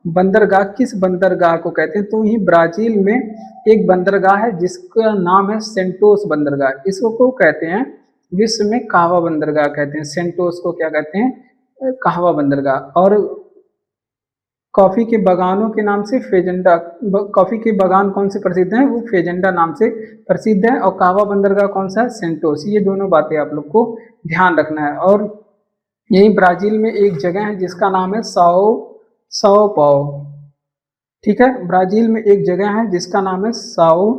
बंदरगाह किस बंदरगाह को कहते हैं, तो ही ब्राजील में एक बंदरगाह है जिसका नाम है सेंटोस बंदरगाह, इसको कहते हैं विश्व में कहवा बंदरगाह कहते हैं। सेंटोस को क्या कहते हैं, कहवा बंदरगाह। और कॉफी के बागानों के नाम से फेजेंडा, कॉफी के बागान कौन से प्रसिद्ध हैं, वो फेजेंडा नाम से प्रसिद्ध है। और कहवा बंदरगाह कौन सा है, सेंटोस। ये दोनों बातें आप लोग को ध्यान रखना है। और यही ब्राजील में एक जगह है जिसका नाम है साओ पाओ, ठीक है। ब्राजील में एक जगह है जिसका नाम है साओ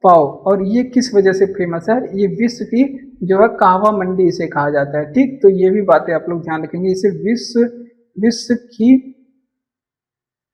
पाओ, और ये किस वजह से फेमस है, ये विश्व की जो है कहवा मंडी इसे कहा जाता है, ठीक। तो ये भी बातें आप लोग ध्यान रखेंगे, इसे विश्व की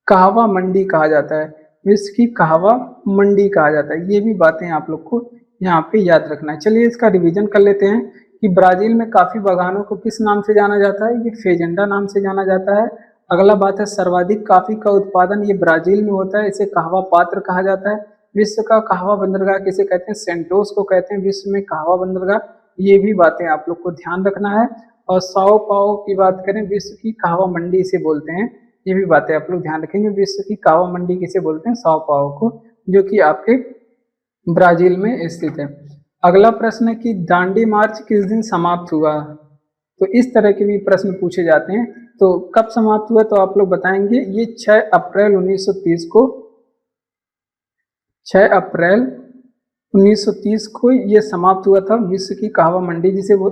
कहवा मंडी कहा जाता है, विश्व की कहवा मंडी कहा जाता है। ये भी बातें आप लोग को यहाँ पे याद रखना है। चलिए इसका रिवीजन कर लेते हैं कि ब्राजील में काफी बागानों को किस नाम से जाना जाता है, ये फेजेंडा नाम से जाना जाता है। अगला बात है सर्वाधिक कॉफी का उत्पादन ये ब्राजील में होता है, इसे कहवा पात्र कहा जाता है। विश्व का कहवा बंदरगाह किसे कहते हैं, सेंटोस को कहते हैं विश्व में कहवा बंदरगाह। ये भी बातें आप लोग को ध्यान रखना है। और साओ पाओ की बात करें, विश्व की कहवा मंडी इसे बोलते हैं। ये भी बातें आप लोग ध्यान रखेंगे, विश्व की कहवा मंडी किसे बोलते हैं, साओ पाओ को, जो कि आपके ब्राजील में स्थित है। अगला प्रश्न है कि दांडी मार्च किस दिन समाप्त हुआ, तो इस तरह के भी प्रश्न पूछे जाते हैं। तो कब समाप्त हुआ, तो आप लोग बताएंगे ये 6 अप्रैल 1930 को, 6 अप्रैल 1930 को ये समाप्त हुआ था, विश्व की कहवा मंडी जिसे वो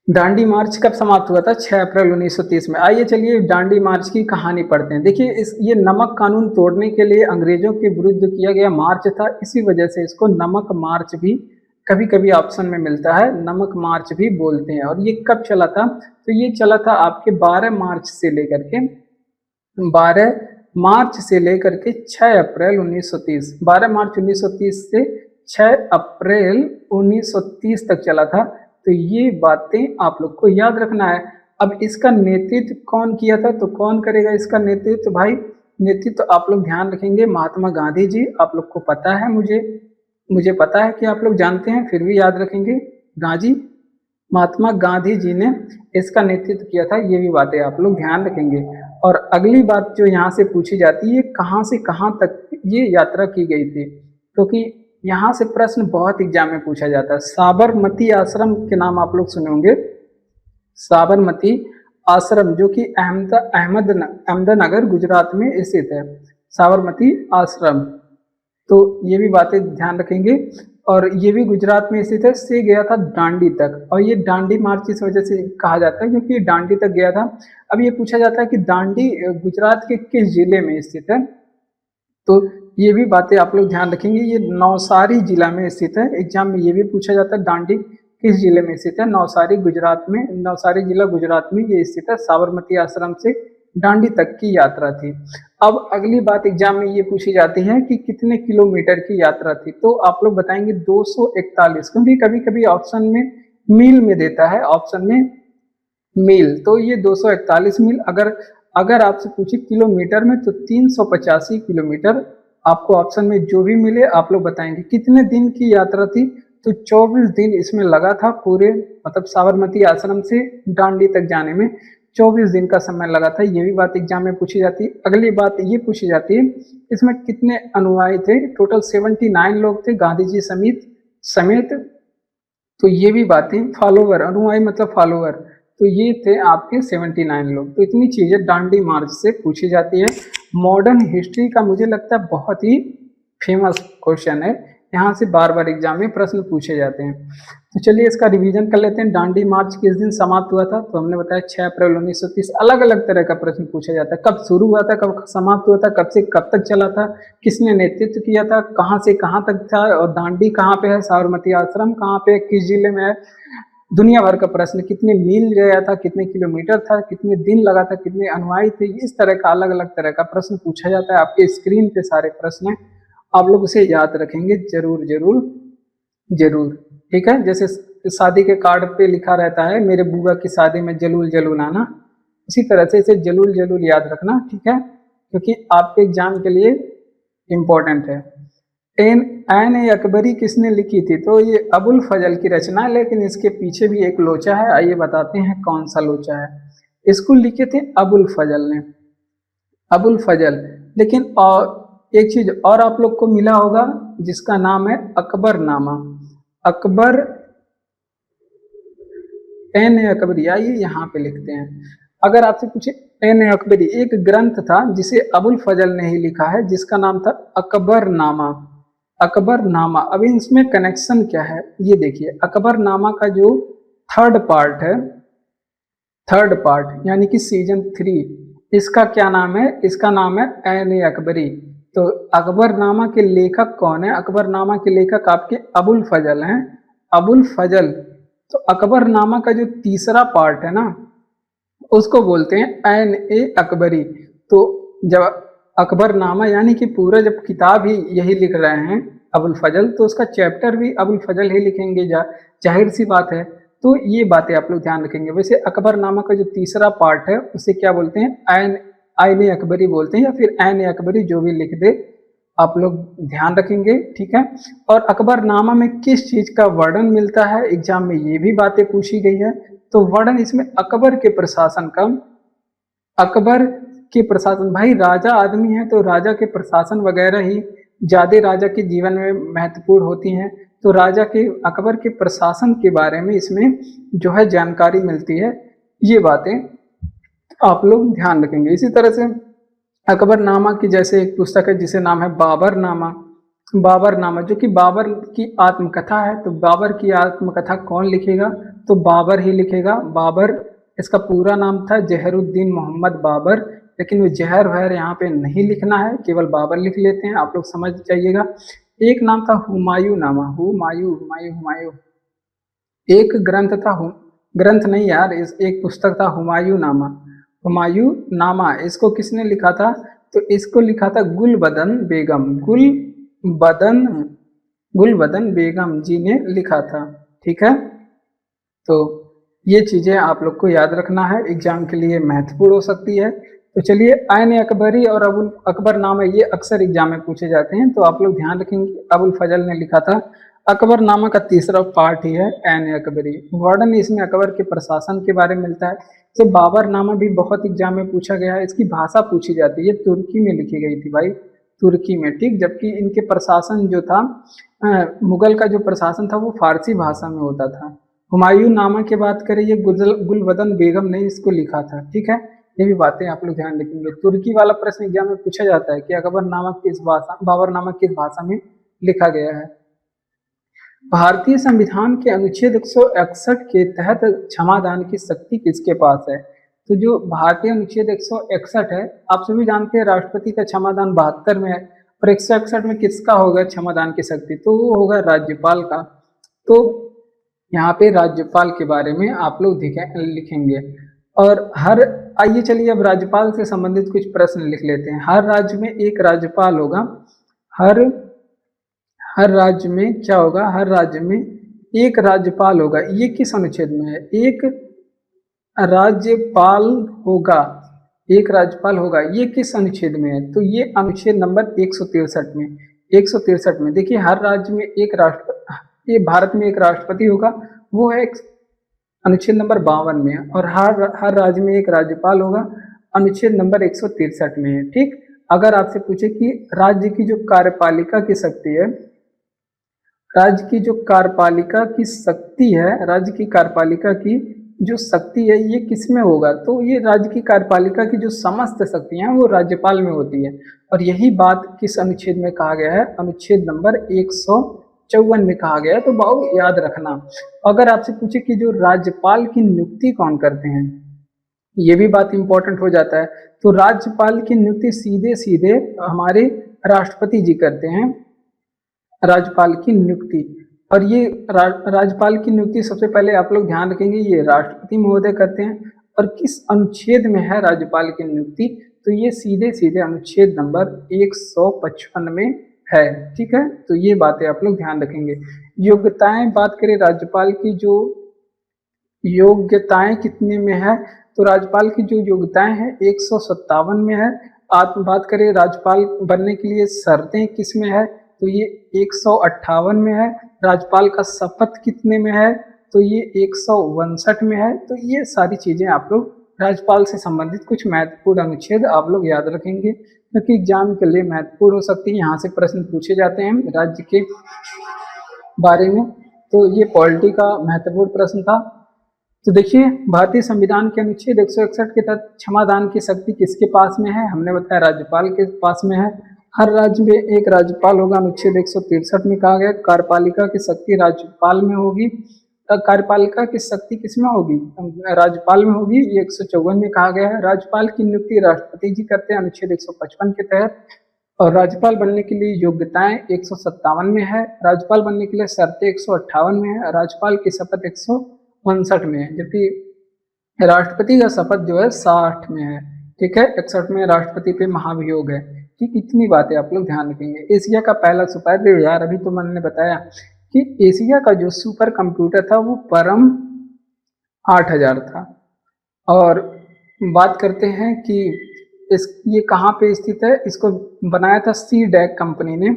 दांडी मार्च कब समाप्त हुआ था, 6 अप्रैल 1930 में। आइए चलिए दांडी मार्च की कहानी पढ़ते हैं। देखिए ये नमक कानून तोड़ने के लिए अंग्रेजों के विरुद्ध किया गया मार्च था, इसी वजह से इसको नमक मार्च भी कभी कभी ऑप्शन में मिलता है, नमक मार्च भी बोलते हैं। और ये कब चला था, तो ये चला था आपके 12 मार्च से लेकर के 6 अप्रैल 1930, 12 मार्च 1930 से 6 अप्रैल 1930 तक चला था। तो ये बातें आप लोग को याद रखना है। अब इसका नेतृत्व कौन किया था, तो कौन करेगा इसका नेतृत्व, तो भाई नेतृत्व तो आप लोग ध्यान रखेंगे महात्मा गांधी जी। आप लोग को पता है, मुझे पता है कि आप लोग जानते हैं, फिर भी याद रखेंगे, महात्मा गांधी जी ने इसका नेतृत्व किया था। ये भी बातें आप लोग ध्यान रखेंगे। और अगली बात जो यहाँ से पूछी जाती है, कहाँ से कहाँ तक ये यात्रा की गई थी, क्योंकि यहाँ से प्रश्न बहुत एग्जाम में पूछा जाता है। साबरमती आश्रम के नाम आप लोग सुने होंगे, साबरमती आश्रम जो कि अहमदनगर गुजरात में स्थित है, साबरमती आश्रम। तो ये भी बातें ध्यान रखेंगे। और ये भी गुजरात में स्थित है, से गया था दांडी तक। और ये दांडी मार्च इस वजह से कहा जाता है क्योंकि ये दांडी तक गया था। अब ये पूछा जाता है कि दांडी गुजरात के किस जिले में स्थित है, तो ये भी बातें आप लोग ध्यान रखेंगे। ये नवसारी जिला में स्थित है, एग्जाम में ये भी पूछा जाता है दांडी किस जिले में स्थित है, नवसारी गुजरात में, नवसारी जिला गुजरात में ये स्थित है। साबरमती आश्रम से दांडी तक की यात्रा थी। अब अगली बात एग्जाम में ये पूछी जाती है कि कितने किलोमीटर की यात्रा थी, तो आप लोग बताएंगे 241, क्योंकि कभी कभी ऑप्शन में मील में देता है, ऑप्शन में मील, तो ये 241 मील। अगर आपसे पूछे किलोमीटर में तो 385 किलोमीटर आपको ऑप्शन में जो भी मिले आप लोग बताएंगे। कितने दिन की यात्रा थी, तो 24 दिन इसमें लगा था पूरे, मतलब साबरमती आश्रम से दांडी तक जाने में 24 दिन का समय लगा था। ये भी बात एग्जाम में पूछी जाती है। अगली बात ये पूछी जाती है इसमें कितने अनुयायी थे, टोटल 79 लोग थे गांधी जी समेत। तो ये भी बातें, फॉलोवर, अनुयायी मतलब फॉलोवर, तो ये थे आपके 79 लोग। तो इतनी चीजें दांडी मार्च से पूछी जाती है। मॉडर्न हिस्ट्री का मुझे लगता है बहुत ही फेमस क्वेश्चन है, यहाँ से बार बार एग्जाम में प्रश्न पूछे जाते हैं। तो चलिए इसका रिवीजन कर लेते हैं। दांडी मार्च किस दिन समाप्त हुआ था, तो हमने बताया 6 अप्रैल 1930। अलग अलग तरह का प्रश्न पूछा जाता है, कब शुरू हुआ था, कब समाप्त हुआ था, कब से कब तक चला था, किसने नेतृत्व किया था, कहाँ से कहाँ तक था, और दांडी कहाँ पे है, साबरमती आश्रम कहाँ पे, किस जिले में है, दुनिया भर का प्रश्न, कितने मील गया था, कितने किलोमीटर था, कितने दिन लगा था, कितने अनुयायी थे, इस तरह का अलग अलग तरह का प्रश्न पूछा जाता है। आपके स्क्रीन पे सारे प्रश्न हैं, आप लोग उसे याद रखेंगे जरूर जरूर जरूर। ठीक है, जैसे शादी के कार्ड पे लिखा रहता है मेरे बुआ की शादी में जलूल जलूल आना, इसी तरह से इसे जलूल जलूल याद रखना। ठीक है, क्योंकि आपके एग्जाम के लिए इम्पोर्टेंट है। एन ऐन अकबरी किसने लिखी थी? तो ये अबुल फजल की रचना है, लेकिन इसके पीछे भी एक लोचा है। आइए बताते हैं कौन सा लोचा है। इसको लिखे थे अबुल फजल ने, अबुल फजल। लेकिन और एक चीज और आप लोग को मिला होगा जिसका नाम है अकबरनामा। अकबर एन अकबरी, आइए यहाँ पे लिखते हैं। अगर आपसे पूछे एन अकबरी, एक ग्रंथ था जिसे अबुल फजल ने ही लिखा है, जिसका नाम था अकबरनामा। अकबरनामा, अब इसमें कनेक्शन क्या है ये देखिए। अकबरनामा का जो थर्ड पार्ट है, थर्ड पार्ट यानी कि सीजन 3, इसका क्या नाम है? इसका नाम है ऐन अकबरी। तो अकबरनामा के लेखक कौन है? अकबरनामा के लेखक आपके अबुल फजल हैं, अबुल फजल। तो अकबरनामा का जो तीसरा पार्ट है ना, उसको बोलते हैं ऐन ए अकबरी। तो जब अकबरनामा यानी कि पूरा जब किताब ही यही लिख रहे हैं अबुल फजल, तो उसका चैप्टर भी अबुल फजल ही लिखेंगे, जाहिर सी बात है। तो ये बातें आप लोग ध्यान रखेंगे। वैसे अकबरनामा का जो तीसरा पार्ट है उसे क्या बोलते हैं? ऐन आइन अकबरी बोलते हैं, या फिर ऐन अकबरी, जो भी लिख दे आप लोग ध्यान रखेंगे। ठीक है, और अकबरनामा में किस चीज का वर्णन मिलता है, एग्जाम में ये भी बातें पूछी गई है। तो वर्णन इसमें अकबर के प्रशासन का, अकबर के प्रशासन, भाई राजा आदमी है तो राजा के प्रशासन वगैरह ही ज्यादा राजा के जीवन में महत्वपूर्ण होती हैं। तो राजा के, अकबर के प्रशासन के बारे में इसमें जो है जानकारी मिलती है। ये बातें आप लोग ध्यान रखेंगे। इसी तरह से अकबरनामा की जैसे एक पुस्तक है जिसे नाम है बाबरनामा। बाबरनामा जो कि बाबर की आत्मकथा है। तो बाबर की आत्मकथा कौन लिखेगा? तो बाबर ही लिखेगा। बाबर, इसका पूरा नाम था जहरुद्दीन मोहम्मद बाबर, लेकिन वो जहर वहर यहाँ पे नहीं लिखना है, केवल बाबर लिख लेते हैं, आप लोग समझ जाइएगा। एक नाम था हुमायूं नामा, हुमायूं हुमायूं हुमायूं, एक ग्रंथ था, ग्रंथ नहीं यार, इस एक पुस्तक था हुमायूं नामा। हुमायूं नामा इसको किसने लिखा था? तो इसको लिखा था गुलबदन बेगम, गुलबदन, गुलबदन बेगम जी ने लिखा था। ठीक है, तो ये चीजें आप लोग को याद रखना है, एग्जाम के लिए महत्वपूर्ण हो सकती है। तो चलिए, ऐन अकबरी और अबुल अकबरनामा ये अक्सर एग्जाम में पूछे जाते हैं, तो आप लोग ध्यान रखेंगे। अबुल फजल ने लिखा था। अकबरनामा का तीसरा पार्ट ही है ऐन अकबरी। वर्णन इसमें अकबर के प्रशासन के बारे में मिलता है। तो बाबरनामा भी बहुत एग्जाम में पूछा गया है। इसकी भाषा पूछी जाती है, तुर्की में लिखी गई थी भाई, तुर्की में। ठीक, जबकि इनके प्रशासन जो था, मुगल का जो प्रशासन था वो फारसी भाषा में होता था। हुमायूं नामा की बात करें, ये गुलबदन बेगम ने इसको लिखा था। ठीक है, ये भी बातें आप लोग ध्यान रखेंगे। तुर्की वाला प्रश्न एग्जाम में पूछा जाता है कि अकबरनामा किस भाषा, बाबरनामा किस भाषा में लिखा गया है। भारतीय संविधान के अनुच्छेद 161 के तहत क्षमादान की शक्ति किसके पास है? तो जो भारतीय अनुच्छेद 161 है, आप सभी जानते हैं राष्ट्रपति का क्षमादान 72 में है, और 161 में किसका होगा क्षमादान की शक्ति? तो वो होगा राज्यपाल का। तो यहाँ पे राज्यपाल के बारे में आप लोग लिखेंगे। और हर, आइए चलिए अब राज्यपाल से संबंधित कुछ प्रश्न लिख लेते हैं। हर राज्य में एक राज्यपाल होगा। हर राज्य में क्या होगा? हर राज्य में एक राज्यपाल होगा। ये किस अनुच्छेद में है? एक राज्यपाल होगा, एक राज्यपाल होगा। ये किस अनुच्छेद में है? तो ये अनुच्छेद नंबर 163 में। 163 में देखिए, हर राज्य में एक राष्ट्रपति, ये भारत में एक राष्ट्रपति होगा, वो है अनुच्छेद नंबर 52 में। और हर राज्य में एक राज्यपाल होगा, अनुच्छेद नंबर 163 में है। ठीक, अगर आपसे पूछे कि राज्य की जो कार्यपालिका की शक्ति है, राज्य की जो कार्यपालिका की शक्ति है, राज्य की कार्यपालिका की जो शक्ति है ये किसमें होगा? तो ये राज्य की कार्यपालिका की जो समस्त शक्तियां हैं वो राज्यपाल में होती है। और यही बात किस अनुच्छेद में कहा गया है? अनुच्छेद नंबर 154 में कहा गया है। तो बहुत याद रखना। अगर आपसे पूछे कि जो राज्यपाल की नियुक्ति कौन करते हैं, ये भी बात इंपॉर्टेंट हो जाता है। तो राज्यपाल की नियुक्ति सीधे सीधे हमारे राष्ट्रपति जी करते हैं, राज्यपाल की नियुक्ति। और ये राज्यपाल की नियुक्ति सबसे पहले आप लोग ध्यान रखेंगे ये राष्ट्रपति महोदय करते हैं। और किस अनुच्छेद में है राज्यपाल की नियुक्ति, तो ये सीधे सीधे अनुच्छेद नंबर 155 में है। ठीक है, तो ये बातें आप लोग ध्यान रखेंगे। योग्यताएं बात करें राज्यपाल की, जो योग्यताएं कितने में है, तो राज्यपाल की जो योग्यताएं हैं 157 में है। आप बात करें राज्यपाल बनने के लिए शर्तें किस में है, तो ये 158 में है। राज्यपाल का शपथ कितने में है, तो ये 162 में है। तो ये सारी चीजें आप लोग राज्यपाल से संबंधित कुछ महत्वपूर्ण अनुच्छेद आप लोग याद रखेंगे, क्योंकि एग्जाम के लिए महत्वपूर्ण हो सकती है। यहाँ से प्रश्न पूछे जाते हैं राज्य के बारे में। तो ये पॉलिटी का महत्वपूर्ण प्रश्न था। तो देखिए, भारतीय संविधान के अनुच्छेद 161 के तहत क्षमादान की शक्ति किसके पास में है, हमने बताया राज्यपाल के पास में है। हर राज्य में एक राज्यपाल होगा, अनुच्छेद 163 में कहा गया। कार्यपालिका की शक्ति राज्यपाल में होगी। कार्यपालिका की शक्ति किसमें होगी, राज्यपाल में होगी, ये 154 में कहा गया है। राज्यपाल की नियुक्ति राष्ट्रपति जी करते हैं अनुच्छेद 155 के तहत। और राज्यपाल बनने के लिए योग्यताएं 157 में है। राज्यपाल बनने के लिए शर्तें 158 में है। राज्यपाल की शपथ 159 में है, जबकि राष्ट्रपति का शपथ जो है 60 में है। ठीक है, 61 में राष्ट्रपति पे महाभियोग है। ठीक, इतनी बातें आप लोग ध्यान रखेंगे। एशिया का पहला सुपर यार, अभी तो मैंने बताया कि एशिया का जो सुपर कंप्यूटर था वो परम 8000 था। और बात करते हैं कि ये कहाँ पे स्थित है, इसको बनाया था सी डैक कंपनी ने।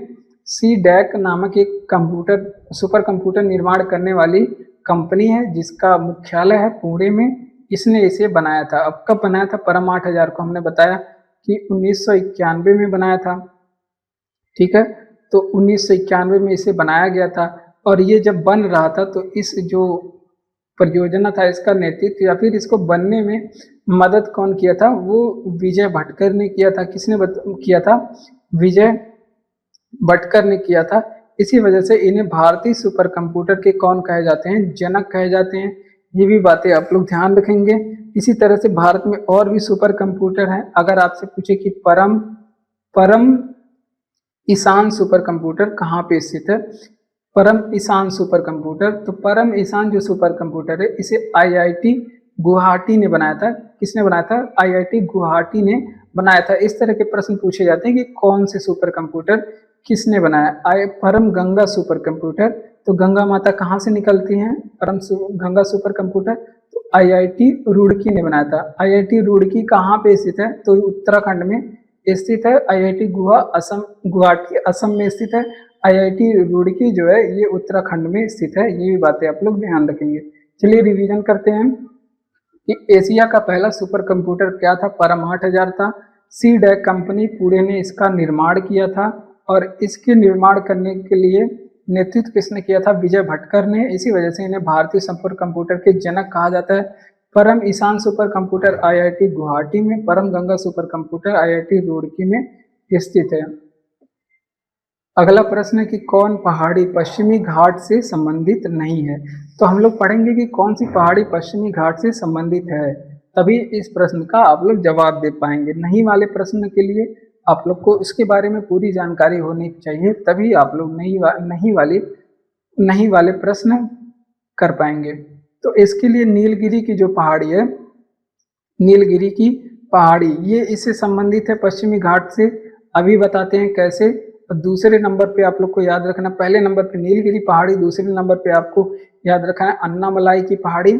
सी डैक नामक एक कंप्यूटर सुपर कंप्यूटर निर्माण करने वाली कंपनी है, जिसका मुख्यालय है पुणे में। इसने इसे बनाया था। अब कब बनाया था परम 8000 को, हमने बताया कि 1991 में बनाया था। ठीक है, तो 1991 में इसे बनाया गया था। और ये जब बन रहा था तो इस जो परियोजना था इसका नेतृत्व या फिर इसको बनने में मदद कौन किया था, वो विजय भटकर ने किया था। किसने किया था, विजय भटकर ने किया था। इसी वजह से इन्हें भारतीय सुपर कंप्यूटर के कौन कहे जाते हैं, जनक कहे जाते हैं। ये भी बातें आप लोग ध्यान रखेंगे। इसी तरह से भारत में और भी सुपर कंप्यूटर हैं। अगर आपसे पूछे कि परम ईशान सुपर कंप्यूटर कहाँ पे स्थित है, परम ईशान सुपर कंप्यूटर, तो परम ईशान जो सुपर कंप्यूटर है इसे आईआईटी गुवाहाटी ने बनाया था। किसने बनाया था, आईआईटी गुवाहाटी ने बनाया था। इस तरह के प्रश्न पूछे जाते हैं कि कौन से सुपर कंप्यूटर किसने बनाया। परम गंगा सुपर कंप्यूटर, तो गंगा माता कहाँ से निकलती हैं, गंगा सुपर कंप्यूटर, तो आईआईटी रुड़की ने बनाया था। आईआईटी रुड़की कहाँ पे स्थित है, तो उत्तराखंड में स्थित है। आईआईटी गुवाहाटी असम में स्थित है। आईआईटी रुड़की जो है ये उत्तराखंड में स्थित है। ये भी बातें आप लोग ध्यान रखेंगे। चलिए रिवीजन करते हैं कि एशिया का पहला सुपर कंप्यूटर क्या था, परम 8000 था। सी डैक कंपनी पुणे ने इसका निर्माण किया था। और इसके निर्माण करने के लिए नेतृत्व किसने किया था, विजय भटकर ने। इसी वजह से इन्हें भारतीय सुपर कंप्यूटर के जनक कहा जाता है। Param Ishan super computer IIT Guwahati में, Param Ganga super computer IIT Roorkee में स्थित है। अगला प्रश्न है कि कौन पहाड़ी पश्चिमी घाट से संबंधित नहीं है। तो हम लोग पढ़ेंगे कि कौन सी पहाड़ी पश्चिमी घाट से संबंधित है, तभी इस प्रश्न का आप लोग जवाब दे पाएंगे। नहीं वाले प्रश्न के लिए आप लोग को इसके बारे में पूरी जानकारी होनी चाहिए, तभी आप लोग नहीं वाले प्रश्न कर पाएंगे। तो इसके लिए नीलगिरी की जो पहाड़ी है, नीलगिरी की पहाड़ी ये इससे संबंधित है पश्चिमी घाट से। अभी बताते हैं कैसे। दूसरे नंबर पे आप लोग को याद रखना, पहले नंबर पे नीलगिरी पहाड़ी, दूसरे नंबर पे आपको याद रखना है अन्नामलाई की पहाड़ी।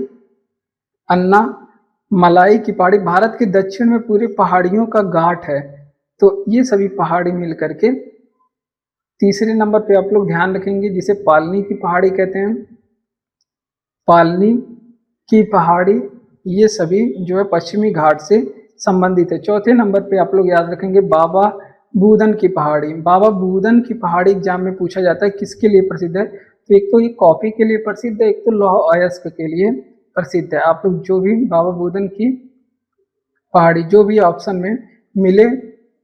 अन्नामलाई की पहाड़ी भारत के दक्षिण में पूरे पहाड़ियों का घाट है। तो ये सभी पहाड़ी मिल करके तीसरे नंबर पे आप लोग ध्यान रखेंगे, जिसे पालनी की पहाड़ी कहते हैं। पालनी की पहाड़ी ये सभी जो है पश्चिमी घाट से संबंधित है। चौथे नंबर पे आप लोग याद रखेंगे बाबा बूदन की पहाड़ी। बाबा बूदन की पहाड़ी एग्जाम में पूछा जाता है किसके लिए प्रसिद्ध है, तो एक तो ये कॉफी के लिए प्रसिद्ध है, एक तो लौह अयस्क के लिए प्रसिद्ध है। आप लोग जो भी बाबा बूदन की पहाड़ी जो भी ऑप्शन में मिले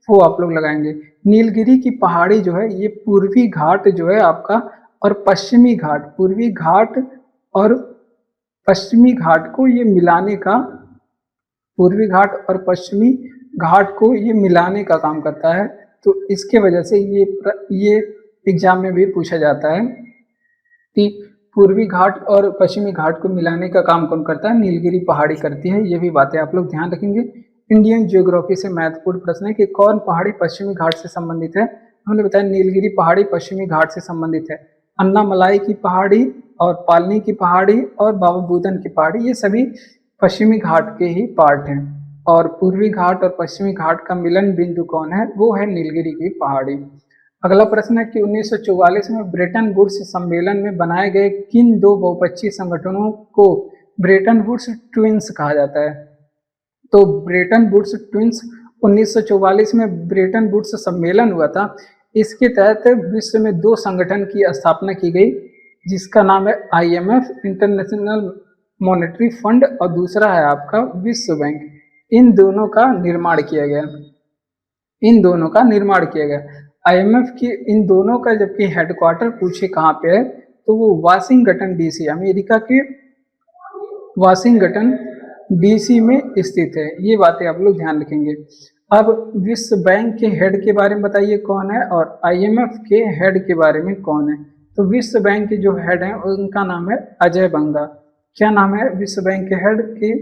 वो आप लोग लगाएंगे। नीलगिरी की पहाड़ी जो है ये पूर्वी घाट जो है आपका, और पश्चिमी घाट, पूर्वी घाट और पश्चिमी घाट को ये मिलाने का, पूर्वी घाट और पश्चिमी घाट को ये मिलाने का काम करता है। तो इसके वजह से ये एग्जाम में भी पूछा जाता है। कि पूर्वी घाट और पश्चिमी घाट को मिलाने का काम कौन करता है? नीलगिरी पहाड़ी करती है। ये भी बातें आप लोग ध्यान रखेंगे। इंडियन ज्योग्राफी से महत्वपूर्ण प्रश्न है कि कौन पहाड़ी पश्चिमी घाट से संबंधित है? हमने बताया नीलगिरी पहाड़ी पश्चिमी घाट से संबंधित है। अन्नामलाई की पहाड़ी और पालनी की पहाड़ी और बाबा बुदन की पहाड़ी, ये सभी पश्चिमी घाट के ही पार्ट हैं। और पूर्वी घाट और पश्चिमी घाट का मिलन बिंदु कौन है? वो है नीलगिरी की पहाड़ी। अगला प्रश्न है कि 1944 में ब्रेटन वुड्स सम्मेलन में बनाए गए किन दो बहुपक्षीय संगठनों को ब्रेटन वुड्स ट्विंस कहा जाता है? तो ब्रेटन वुड्स ट्विंस 1944 में ब्रेटन वुड्स सम्मेलन हुआ था। इसके तहत विश्व में दो संगठन की स्थापना की गई, जिसका नाम है IMF इंटरनेशनल मॉनेटरी फंड और दूसरा है आपका विश्व बैंक। इन दोनों का निर्माण किया गया। IMF की इन दोनों का जबकि हेडक्वार्टर पूछे कहाँ पे है, तो वो वाशिंगटन DC, अमेरिका के वाशिंगटन DC में स्थित है। ये बातें आप लोग ध्यान रखेंगे। अब विश्व बैंक के हेड के बारे में बताइए कौन है और IMF के हेड के बारे में कौन है? तो विश्व बैंक के जो हेड हैं उनका नाम है अजय बंगा। क्या नाम है विश्व बैंक के हेड के?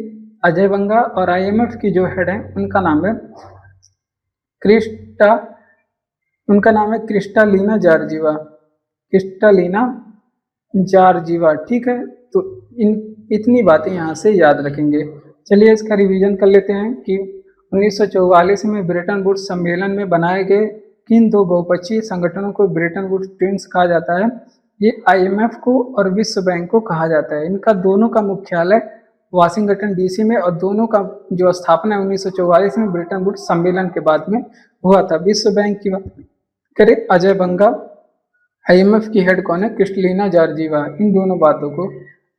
अजय बंगा। और IMF की जो हेड है उनका नाम है क्रिस्टालिना जार्जीवा। ठीक है, तो इतनी बातें यहाँ से याद रखेंगे। चलिए इसका रिवीजन कर लेते हैं कि 1944 में ब्रेटन वुड्स सम्मेलन में बनाए गए किन दो बहुपक्षीय संगठनों को ब्रेटन वुड्स ट्विंस कहा जाता है? ये IMF को और विश्व बैंक को कहा जाता है। इनका दोनों का मुख्यालय वाशिंगटन DC में और दोनों का जो स्थापना है 1944 में ब्रेटन वुड्स सम्मेलन के बाद में हुआ था। विश्व बैंक की बात करें अजय बंगा, IMF की हेड कौन है? Kristalina Georgieva. इन दोनों बातों को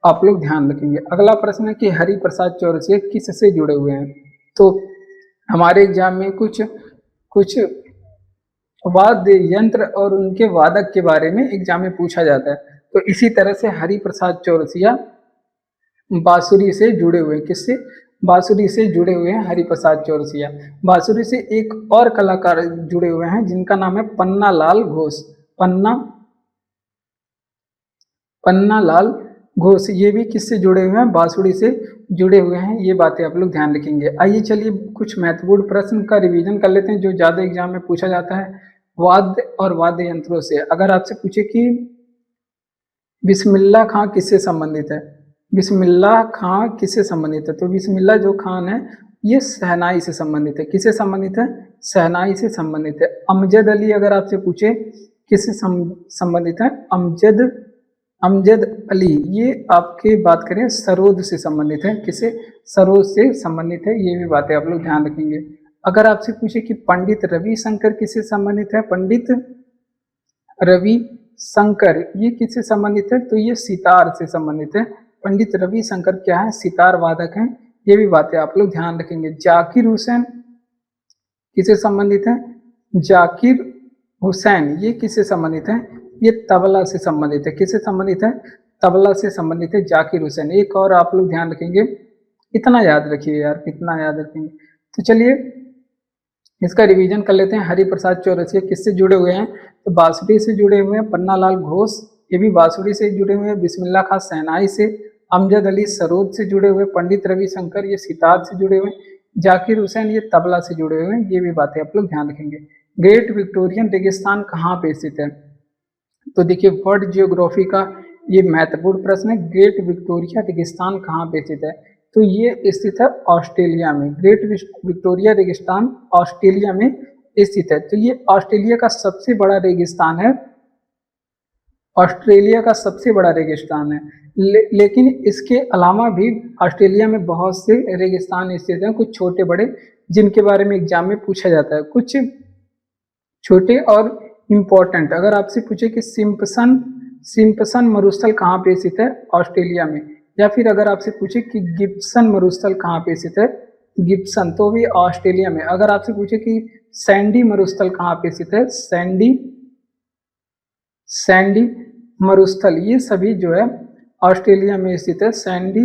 आप लोग ध्यान रखेंगे। अगला प्रश्न है कि हरिप्रसाद चौरसिया किससे जुड़े हुए हैं? तो हमारे एग्जाम में कुछ वाद्य यंत्र और उनके वादक के बारे में एग्जाम में पूछा जाता है। तो इसी तरह से हरिप्रसाद चौरसिया बांसुरी से जुड़े हुए हैं। किससे? बांसुरी से जुड़े हुए हैं हरिप्रसाद चौरसिया। बांसुरी से एक और कलाकार जुड़े हुए हैं जिनका नाम है पन्नालाल घोष। पन्नालाल घोष, ये भी किससे जुड़े हुए हैं? बांसुरी से जुड़े हुए हैं। ये बातें आप लोग ध्यान रखेंगे। आइए चलिए कुछ महत्वपूर्ण प्रश्न का रिवीजन कर लेते हैं जो ज्यादा एग्जाम में पूछा जाता है वाद्य और वाद्य यंत्रों से। अगर आपसे पूछे कि बिस्मिल्लाह खां किससे संबंधित है? बिस्मिल्लाह खां किससे संबंधित है? तो बिस्मिल्लाह जो खान है ये शहनाई से संबंधित है। किससे संबंधित है? शहनाई से संबंधित है। अमजद अली अगर आपसे पूछे किससे संबंधित है? अमजद अली, ये आपके बात करें सरोद से संबंधित है। किससे? सरोद से संबंधित है। ये भी बातें आप लोग ध्यान रखेंगे। अगर आपसे पूछे कि पंडित रविशंकर किससे संबंधित है? पंडित रविशंकर ये किससे संबंधित है? तो ये सितार से संबंधित है। पंडित रविशंकर क्या है? सितार वादक हैं। ये भी बातें आप लोग ध्यान रखेंगे। जाकिर हुसैन किससे संबंधित है? जाकिर हुसैन ये किससे संबंधित है? ये तबला से संबंधित है। किससे संबंधित है? तबला से संबंधित है जाकिर हुसैन। एक और आप लोग ध्यान रखेंगे, इतना याद रखिए यार, कितना याद रखेंगे। तो चलिए इसका रिवीजन कर लेते हैं। हरिप्रसाद चौरसिया किससे जुड़े हुए हैं? तो बांसुरी से जुड़े हुए हैं। पन्नालाल घोष ये भी बांसुरी से जुड़े हुए हैं। बिस्मिल्लाह खां शहनाई से। अमजद अली सरोद से जुड़े हुए। पंडित रविशंकर ये सितार से जुड़े हुए। जाकिर हुसैन ये तबला से जुड़े हुए हैं। ये भी बातें आप लोग ध्यान रखेंगे। ग्रेट विक्टोरियन रेगिस्तान कहाँ पे स्थित है? तो देखिए वर्ल्ड जियोग्राफी का ये महत्वपूर्ण प्रश्न है। ग्रेट विक्टोरिया रेगिस्तान कहाँ पे स्थित है? तो ये स्थित है ऑस्ट्रेलिया में। ग्रेट विक्टोरिया रेगिस्तान ऑस्ट्रेलिया में स्थित है। तो ये ऑस्ट्रेलिया का सबसे बड़ा रेगिस्तान है। ऑस्ट्रेलिया का सबसे बड़ा रेगिस्तान है। लेकिन इसके अलावा भी ऑस्ट्रेलिया में बहुत से रेगिस्तान स्थित हैं, कुछ छोटे बड़े, जिनके बारे में एग्जाम में पूछा जाता है। कुछ छोटे और इम्पोर्टेंट, अगर आपसे पूछे कि सिम्पसन मरुस्थल कहाँ पे स्थित है? ऑस्ट्रेलिया में। या फिर अगर आपसे पूछे कि गिब्सन मरुस्थल कहाँ पे स्थित है? गिब्सन, तो भी ऑस्ट्रेलिया में। अगर आपसे पूछे कि सैंडी मरुस्थल कहाँ पे स्थित है? सैंडी मरुस्थल, ये सभी जो है ऑस्ट्रेलिया में स्थित है। सैंडी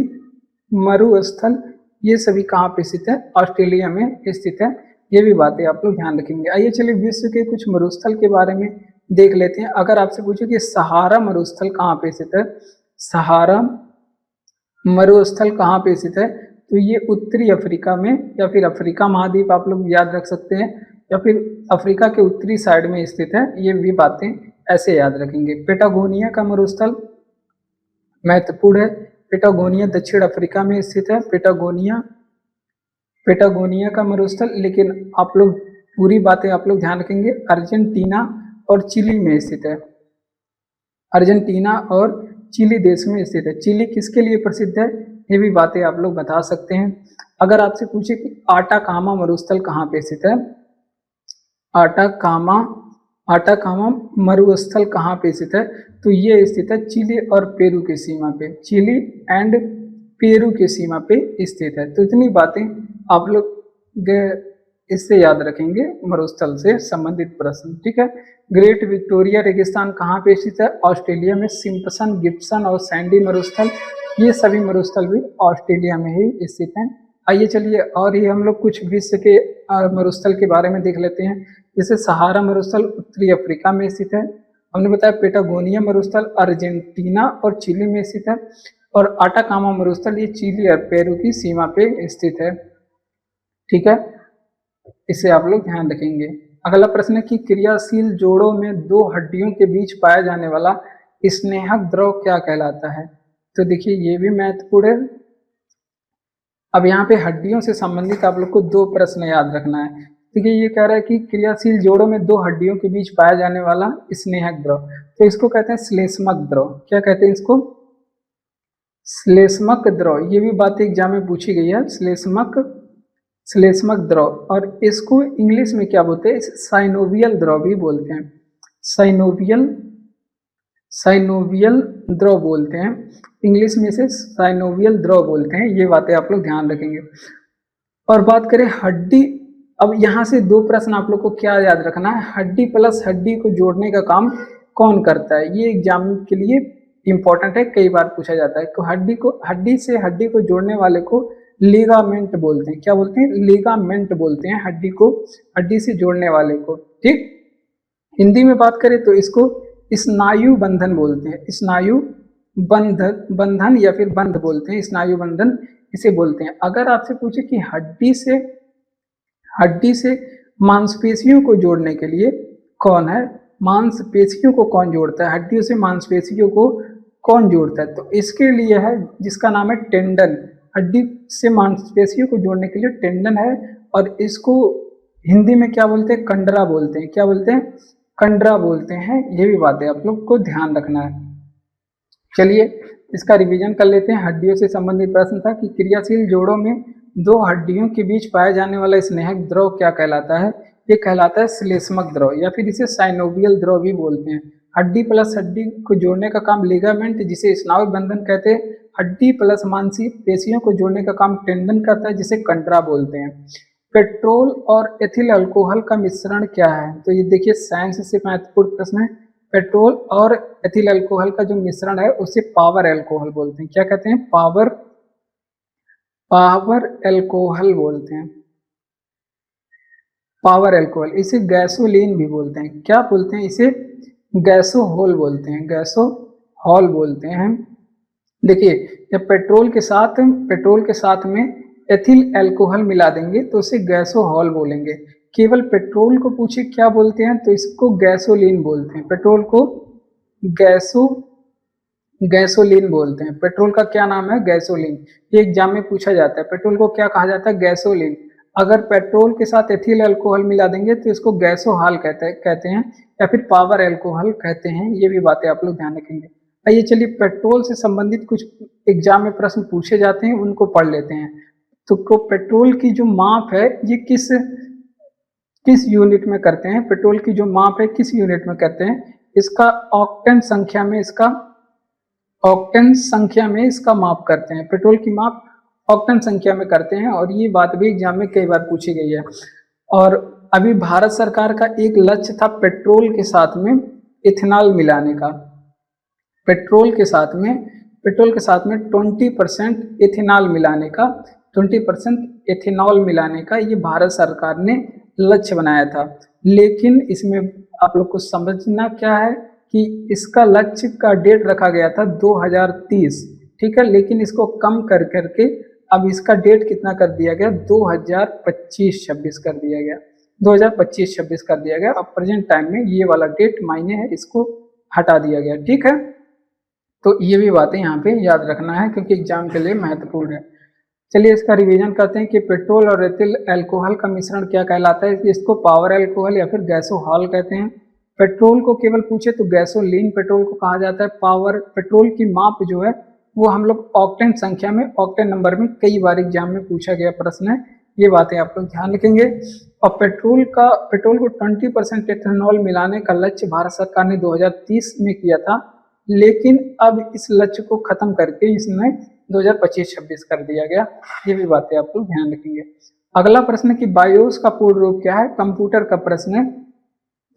मरुस्थल ये सभी कहाँ पे स्थित है? ऑस्ट्रेलिया में स्थित है। ये भी बातें आप लोग ध्यान रखेंगे। आइए चलिए विश्व के कुछ मरुस्थल के बारे में देख लेते हैं। अगर आपसे पूछे कि सहारा मरुस्थल कहाँ पे स्थित है, सहारा मरुस्थल कहाँ पे स्थित है, तो ये उत्तरी अफ्रीका में या फिर अफ्रीका महाद्वीप आप लोग याद रख सकते हैं, या फिर अफ्रीका के उत्तरी साइड में स्थित है। ये भी बातें ऐसे याद रखेंगे। पेटागोनिया का मरुस्थल महत्वपूर्ण है। पेटागोनिया दक्षिण अफ्रीका में स्थित है। पेटागोनिया का मरुस्थल, लेकिन आप लोग पूरी बातें आप लोग ध्यान रखेंगे, अर्जेंटीना और चिली में स्थित है। अर्जेंटीना और चिली देश में स्थित है। चिली किसके लिए प्रसिद्ध है, ये भी बातें आप लोग बता सकते हैं। अगर आपसे पूछे कि आटाकामा मरुस्थल कहाँ पे स्थित है, आटाकामा मरुस्थल कहाँ पे स्थित है, तो ये स्थित है चिली और पेरू की सीमा पे, चिली एंड पेरू की सीमा पे स्थित है। तो इतनी बातें आप लोग इससे याद रखेंगे, मरुस्थल से संबंधित प्रश्न, ठीक है। ग्रेट विक्टोरिया रेगिस्तान कहाँ पे स्थित है, ऑस्ट्रेलिया में। सिम्पसन, गिब्सन और सैंडी मरुस्थल, ये सभी मरुस्थल भी ऑस्ट्रेलिया में ही स्थित हैं। आइए चलिए और ये हम लोग कुछ विश्व के मरुस्थल के बारे में देख लेते हैं। जैसे सहारा मरुस्थल उत्तरी अफ्रीका में स्थित है। हमने बताया पेटागोनिया मरुस्थल अर्जेंटीना और चिली में स्थित है, और आटाकामा मरुस्थल ये चिली और पेरू की सीमा पे स्थित है, ठीक है। इसे आप लोग ध्यान रखेंगे। अगला प्रश्न है कि क्रियाशील जोड़ों में दो हड्डियों के बीच पाया जाने वाला स्नेहक द्रव क्या कहलाता है, तो देखिए ये भी महत्वपूर्ण है। अब यहाँ पे हड्डियों से संबंधित आप लोग को दो प्रश्न याद रखना है। देखिए ये कह रहा है कि क्रियाशील जोड़ों में दो हड्डियों के बीच पाया जाने वाला स्नेहक द्रव, तो इसको कहते हैं श्लेष्मक द्रव। क्या कहते हैं इसको, श्लेष्मक द्रव। ये भी बात एग्जाम में पूछी गई है, श्लेष्मक द्रव। और इसको इंग्लिश में क्या बोलते हैं, साइनोवियल द्रव भी बोलते हैं, साइनोवियल द्रव बोलते हैं, इंग्लिश में इसे साइनोवियल द्रव बोलते हैं। ये बातें आप लोग ध्यान रखेंगे। और बात करें हड्डी, अब यहाँ से दो प्रश्न आप लोग को क्या याद रखना है, हड्डी प्लस हड्डी को जोड़ने का काम कौन करता है, ये एग्जाम के लिए इंपॉर्टेंट है, कई बार पूछा जाता है। तो हड्डी से हड्डी को जोड़ने वाले को लिगामेंट बोलते हैं। क्या बोलते हैं, लिगामेंट बोलते हैं हड्डी से जोड़ने वाले को, ठीक। हिंदी में बात करें तो इसको स्नायु बंधन बोलते हैं, स्नायु बंधन या फिर बंध बोलते हैं, स्नायु बंधन इसे बोलते हैं। अगर आपसे पूछे कि हड्डी से मांसपेशियों को जोड़ने के लिए कौन है, मांसपेशियों को कौन जोड़ता है, हड्डियों से मांसपेशियों को कौन जोड़ता है, तो इसके लिए है जिसका नाम है टेंडन। हड्डी से मांसपेशियों को जोड़ने के लिए टेंडन है, और इसको हिंदी में क्या बोलते हैं, कंडरा बोलते हैं। क्या बोलते हैं, कंडरा बोलते हैं। ये भी बातें आप लोग को ध्यान रखना है। चलिए इसका रिवीजन कर लेते हैं। हड्डियों से संबंधित प्रश्न था कि क्रियाशील जोड़ों में दो हड्डियों के बीच पाया जाने वाला स्नेहक द्रव क्या कहलाता है, ये कहलाता है श्लेष्मक द्रव, या फिर इसे साइनोवियल द्रव भी बोलते हैं। हड्डी प्लस हड्डी को जोड़ने का काम लिगामेंट, जिसे स्नायु बंधन कहते हैं। हड्डी प्लस मांसपेशियों को जोड़ने का काम टेंडन करता है, जिसे कंडरा बोलते हैं। पेट्रोल और एथिल अल्कोहल का मिश्रण क्या है, तो ये देखिए साइंस से महत्वपूर्ण प्रश्न है। पेट्रोल और एथिल अल्कोहल का जो मिश्रण है उसे पावर अल्कोहल बोलते हैं। क्या कहते हैं, पावर अल्कोहल बोलते हैं, पावर अल्कोहल। इसे गैसोलीन भी बोलते हैं। क्या बोलते हैं, इसे गैसोहोल बोलते हैं, गैसोहॉल बोलते हैं। देखिए जब पेट्रोल के साथ में एथिल अल्कोहल मिला देंगे तो उसे गैसोहॉल बोलेंगे। केवल पेट्रोल को पूछे क्या बोलते हैं, तो इसको गैसोलीन बोलते हैं। पेट्रोल को गैसोलीन बोलते हैं। पेट्रोल का क्या नाम है, गैसोलीन। ये एग्जाम में पूछा जाता है, पेट्रोल को क्या कहा जाता है, गैसोलीन। अगर पेट्रोल के साथ एथिल अल्कोहल मिला देंगे तो इसको गैसोहॉल कहते हैं, या फिर पावर अल्कोहल कहते हैं। ये भी बातें आप लोग ध्यान रखेंगे। आइए चलिए पेट्रोल से संबंधित कुछ एग्जाम में प्रश्न पूछे जाते हैं, उनको पढ़ लेते हैं। तो पेट्रोल की जो माप है ये किस यूनिट में करते हैं, पेट्रोल की जो माप है किस यूनिट में करते हैं, इसका ऑक्टेन संख्या में इसका माप करते हैं। पेट्रोल की माप ऑक्टेन संख्या में करते हैं, और ये बात भी एग्जाम में कई बार पूछी गई है। और अभी भारत सरकार का एक लक्ष्य था पेट्रोल के साथ में इथेनॉल मिलाने का। पेट्रोल के साथ में 20% इथेनॉल मिलाने का, 20% इथेनॉल मिलाने का ये भारत सरकार ने लक्ष्य बनाया था। लेकिन इसमें आप लोग को समझना क्या है कि इसका लक्ष्य का डेट रखा गया था 2030, ठीक है, लेकिन इसको कम कर करके अब इसका डेट कितना कर दिया गया, 2025-26 कर दिया गया, 2025-26 कर दिया गया। अब प्रेजेंट टाइम में ये वाला डेट मायने है, इसको हटा दिया गया, ठीक है। तो ये भी बातें यहाँ पे याद रखना है क्योंकि एग्जाम के लिए महत्वपूर्ण है। चलिए इसका रिवीजन करते हैं कि पेट्रोल और एथिल अल्कोहल का मिश्रण क्या कहलाता है। इसको पावर अल्कोहल या फिर गैसोहॉल कहते हैं। पेट्रोल को केवल पूछे तो गैसोलीन पेट्रोल को कहा जाता है। पावर पेट्रोल की माप जो है वो हम लोग ऑक्टेन संख्या में, ऑक्टेन नंबर में कई बार एग्जाम में पूछा गया प्रश्न है, ये बातें आप लोग ध्यान रखेंगे। और पेट्रोल को 20% एथेनॉल मिलाने का लक्ष्य भारत सरकार ने 2030 में किया था, लेकिन अब इस लक्ष्य को खत्म करके इसमें 2025-26 कर दिया गया। ये भी बातें आप लोग ध्यान रखेंगे। अगला प्रश्न कि बायोस का पूर्ण रूप क्या है, कंप्यूटर का प्रश्न है।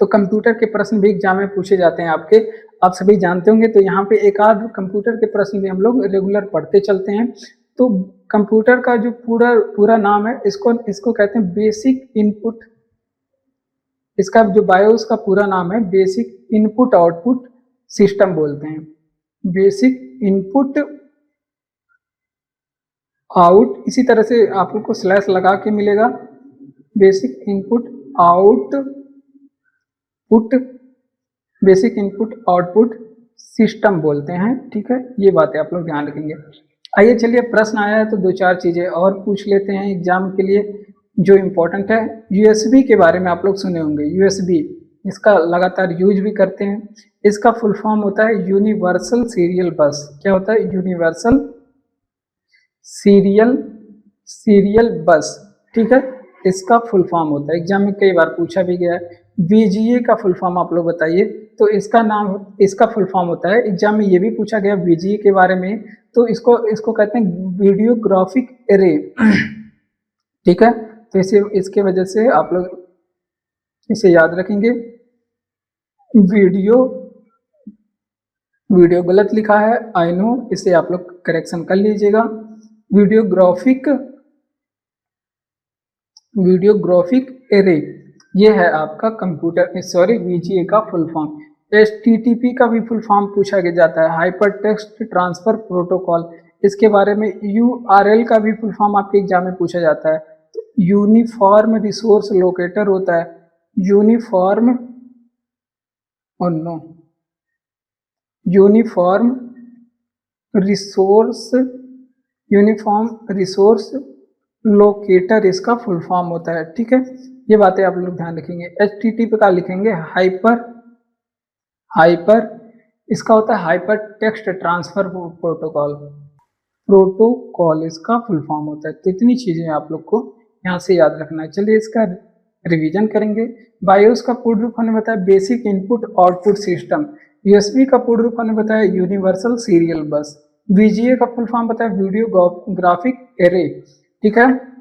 तो कंप्यूटर के प्रश्न भी एग्जाम में पूछे जाते हैं आपके, आप सभी जानते होंगे। तो यहाँ पे एक आध कंप्यूटर के प्रश्न भी हम लोग रेगुलर पढ़ते चलते हैं। तो कंप्यूटर का जो पूरा नाम है, इसको कहते हैं बेसिक इनपुट। इसका जो बायोस का पूरा नाम है बेसिक इनपुट आउटपुट सिस्टम बोलते हैं। बेसिक इनपुट आउट, इसी तरह से आप लोग को स्लैश लगा के मिलेगा, basic input output, basic input output system बोलते हैं, ठीक है। ये बातें आप लोग ध्यान रखेंगे। आइए चलिए प्रश्न आया है तो दो चार चीजें और पूछ लेते हैं एग्जाम के लिए जो इम्पोर्टेंट है। यूएसबी के बारे में आप लोग सुने होंगे, यूएसबी इसका लगातार यूज भी करते हैं। इसका फुल फॉर्म होता है यूनिवर्सल सीरियल बस। क्या होता है, यूनिवर्सल सीरियल बस, ठीक है, इसका फुल फॉर्म होता है। एग्जाम में कई बार पूछा भी गया है। वीजीए का फुल फॉर्म आप लोग बताइए। तो इसका फुल फॉर्म होता है, एग्जाम में ये भी पूछा गया वीजीए के बारे में। तो इसको कहते हैं वीडियोग्राफिक एरे, ठीक है। तो इसके वजह से आप लोग इसे याद रखेंगे। वीडियो गलत लिखा है, आई नो, इसे आप लोग करेक्शन कर लीजिएगा। वीडियोग्राफिक एरे, ये है आपका वीजीए का फुल फॉर्म। एचटीटीपी का भी फुल फॉर्म पूछा जाता है, हाइपर टेक्स्ट ट्रांसफर प्रोटोकॉल। इसके बारे में यूआरएल का भी फुल फॉर्म आपके एग्जाम में पूछा जाता है। तो यूनिफॉर्म रिसोर्स लोकेटर होता है, यूनिफॉर्म रिसोर्स लोकेटर इसका फुल फॉर्म होता है, ठीक है। ये बातें आप लोग ध्यान रखेंगे। एचटीटीपी का लिखेंगे हाइपर, इसका होता है हाइपर टेक्स्ट ट्रांसफर प्रोटोकॉल इसका फुल फॉर्म होता है। तो इतनी चीजें आप लोग को यहाँ से याद रखना है। चलिए इसका रिवीजन करेंगे। बायोस का पूर्ण रूप हमने बताया basic input output system. USB का पूर्ण रूप हमने बताया यूनिवर्सल सीरियल बस। वीजीए का फुल फॉर्म बताया वीडियोग्राफिक एरे, ठीक है।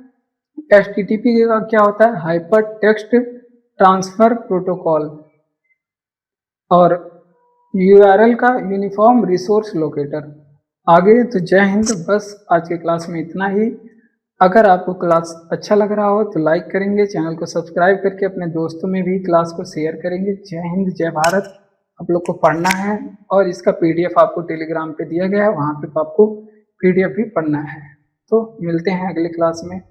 एचटीटीपी का क्या होता है, हाइपर टेक्स्ट ट्रांसफर प्रोटोकॉल। और यूआरएल का यूनिफॉर्म रिसोर्स लोकेटर। आगे तो जय हिंद। बस आज के क्लास में इतना ही। अगर आपको क्लास अच्छा लग रहा हो तो लाइक करेंगे, चैनल को सब्सक्राइब करके अपने दोस्तों में भी क्लास को शेयर करेंगे। जय हिंद जय भारत। आप लोग को पढ़ना है और इसका पीडीएफ आपको टेलीग्राम पे दिया गया है, वहाँ पे आपको पीडीएफ भी पढ़ना है। तो मिलते हैं अगले क्लास में।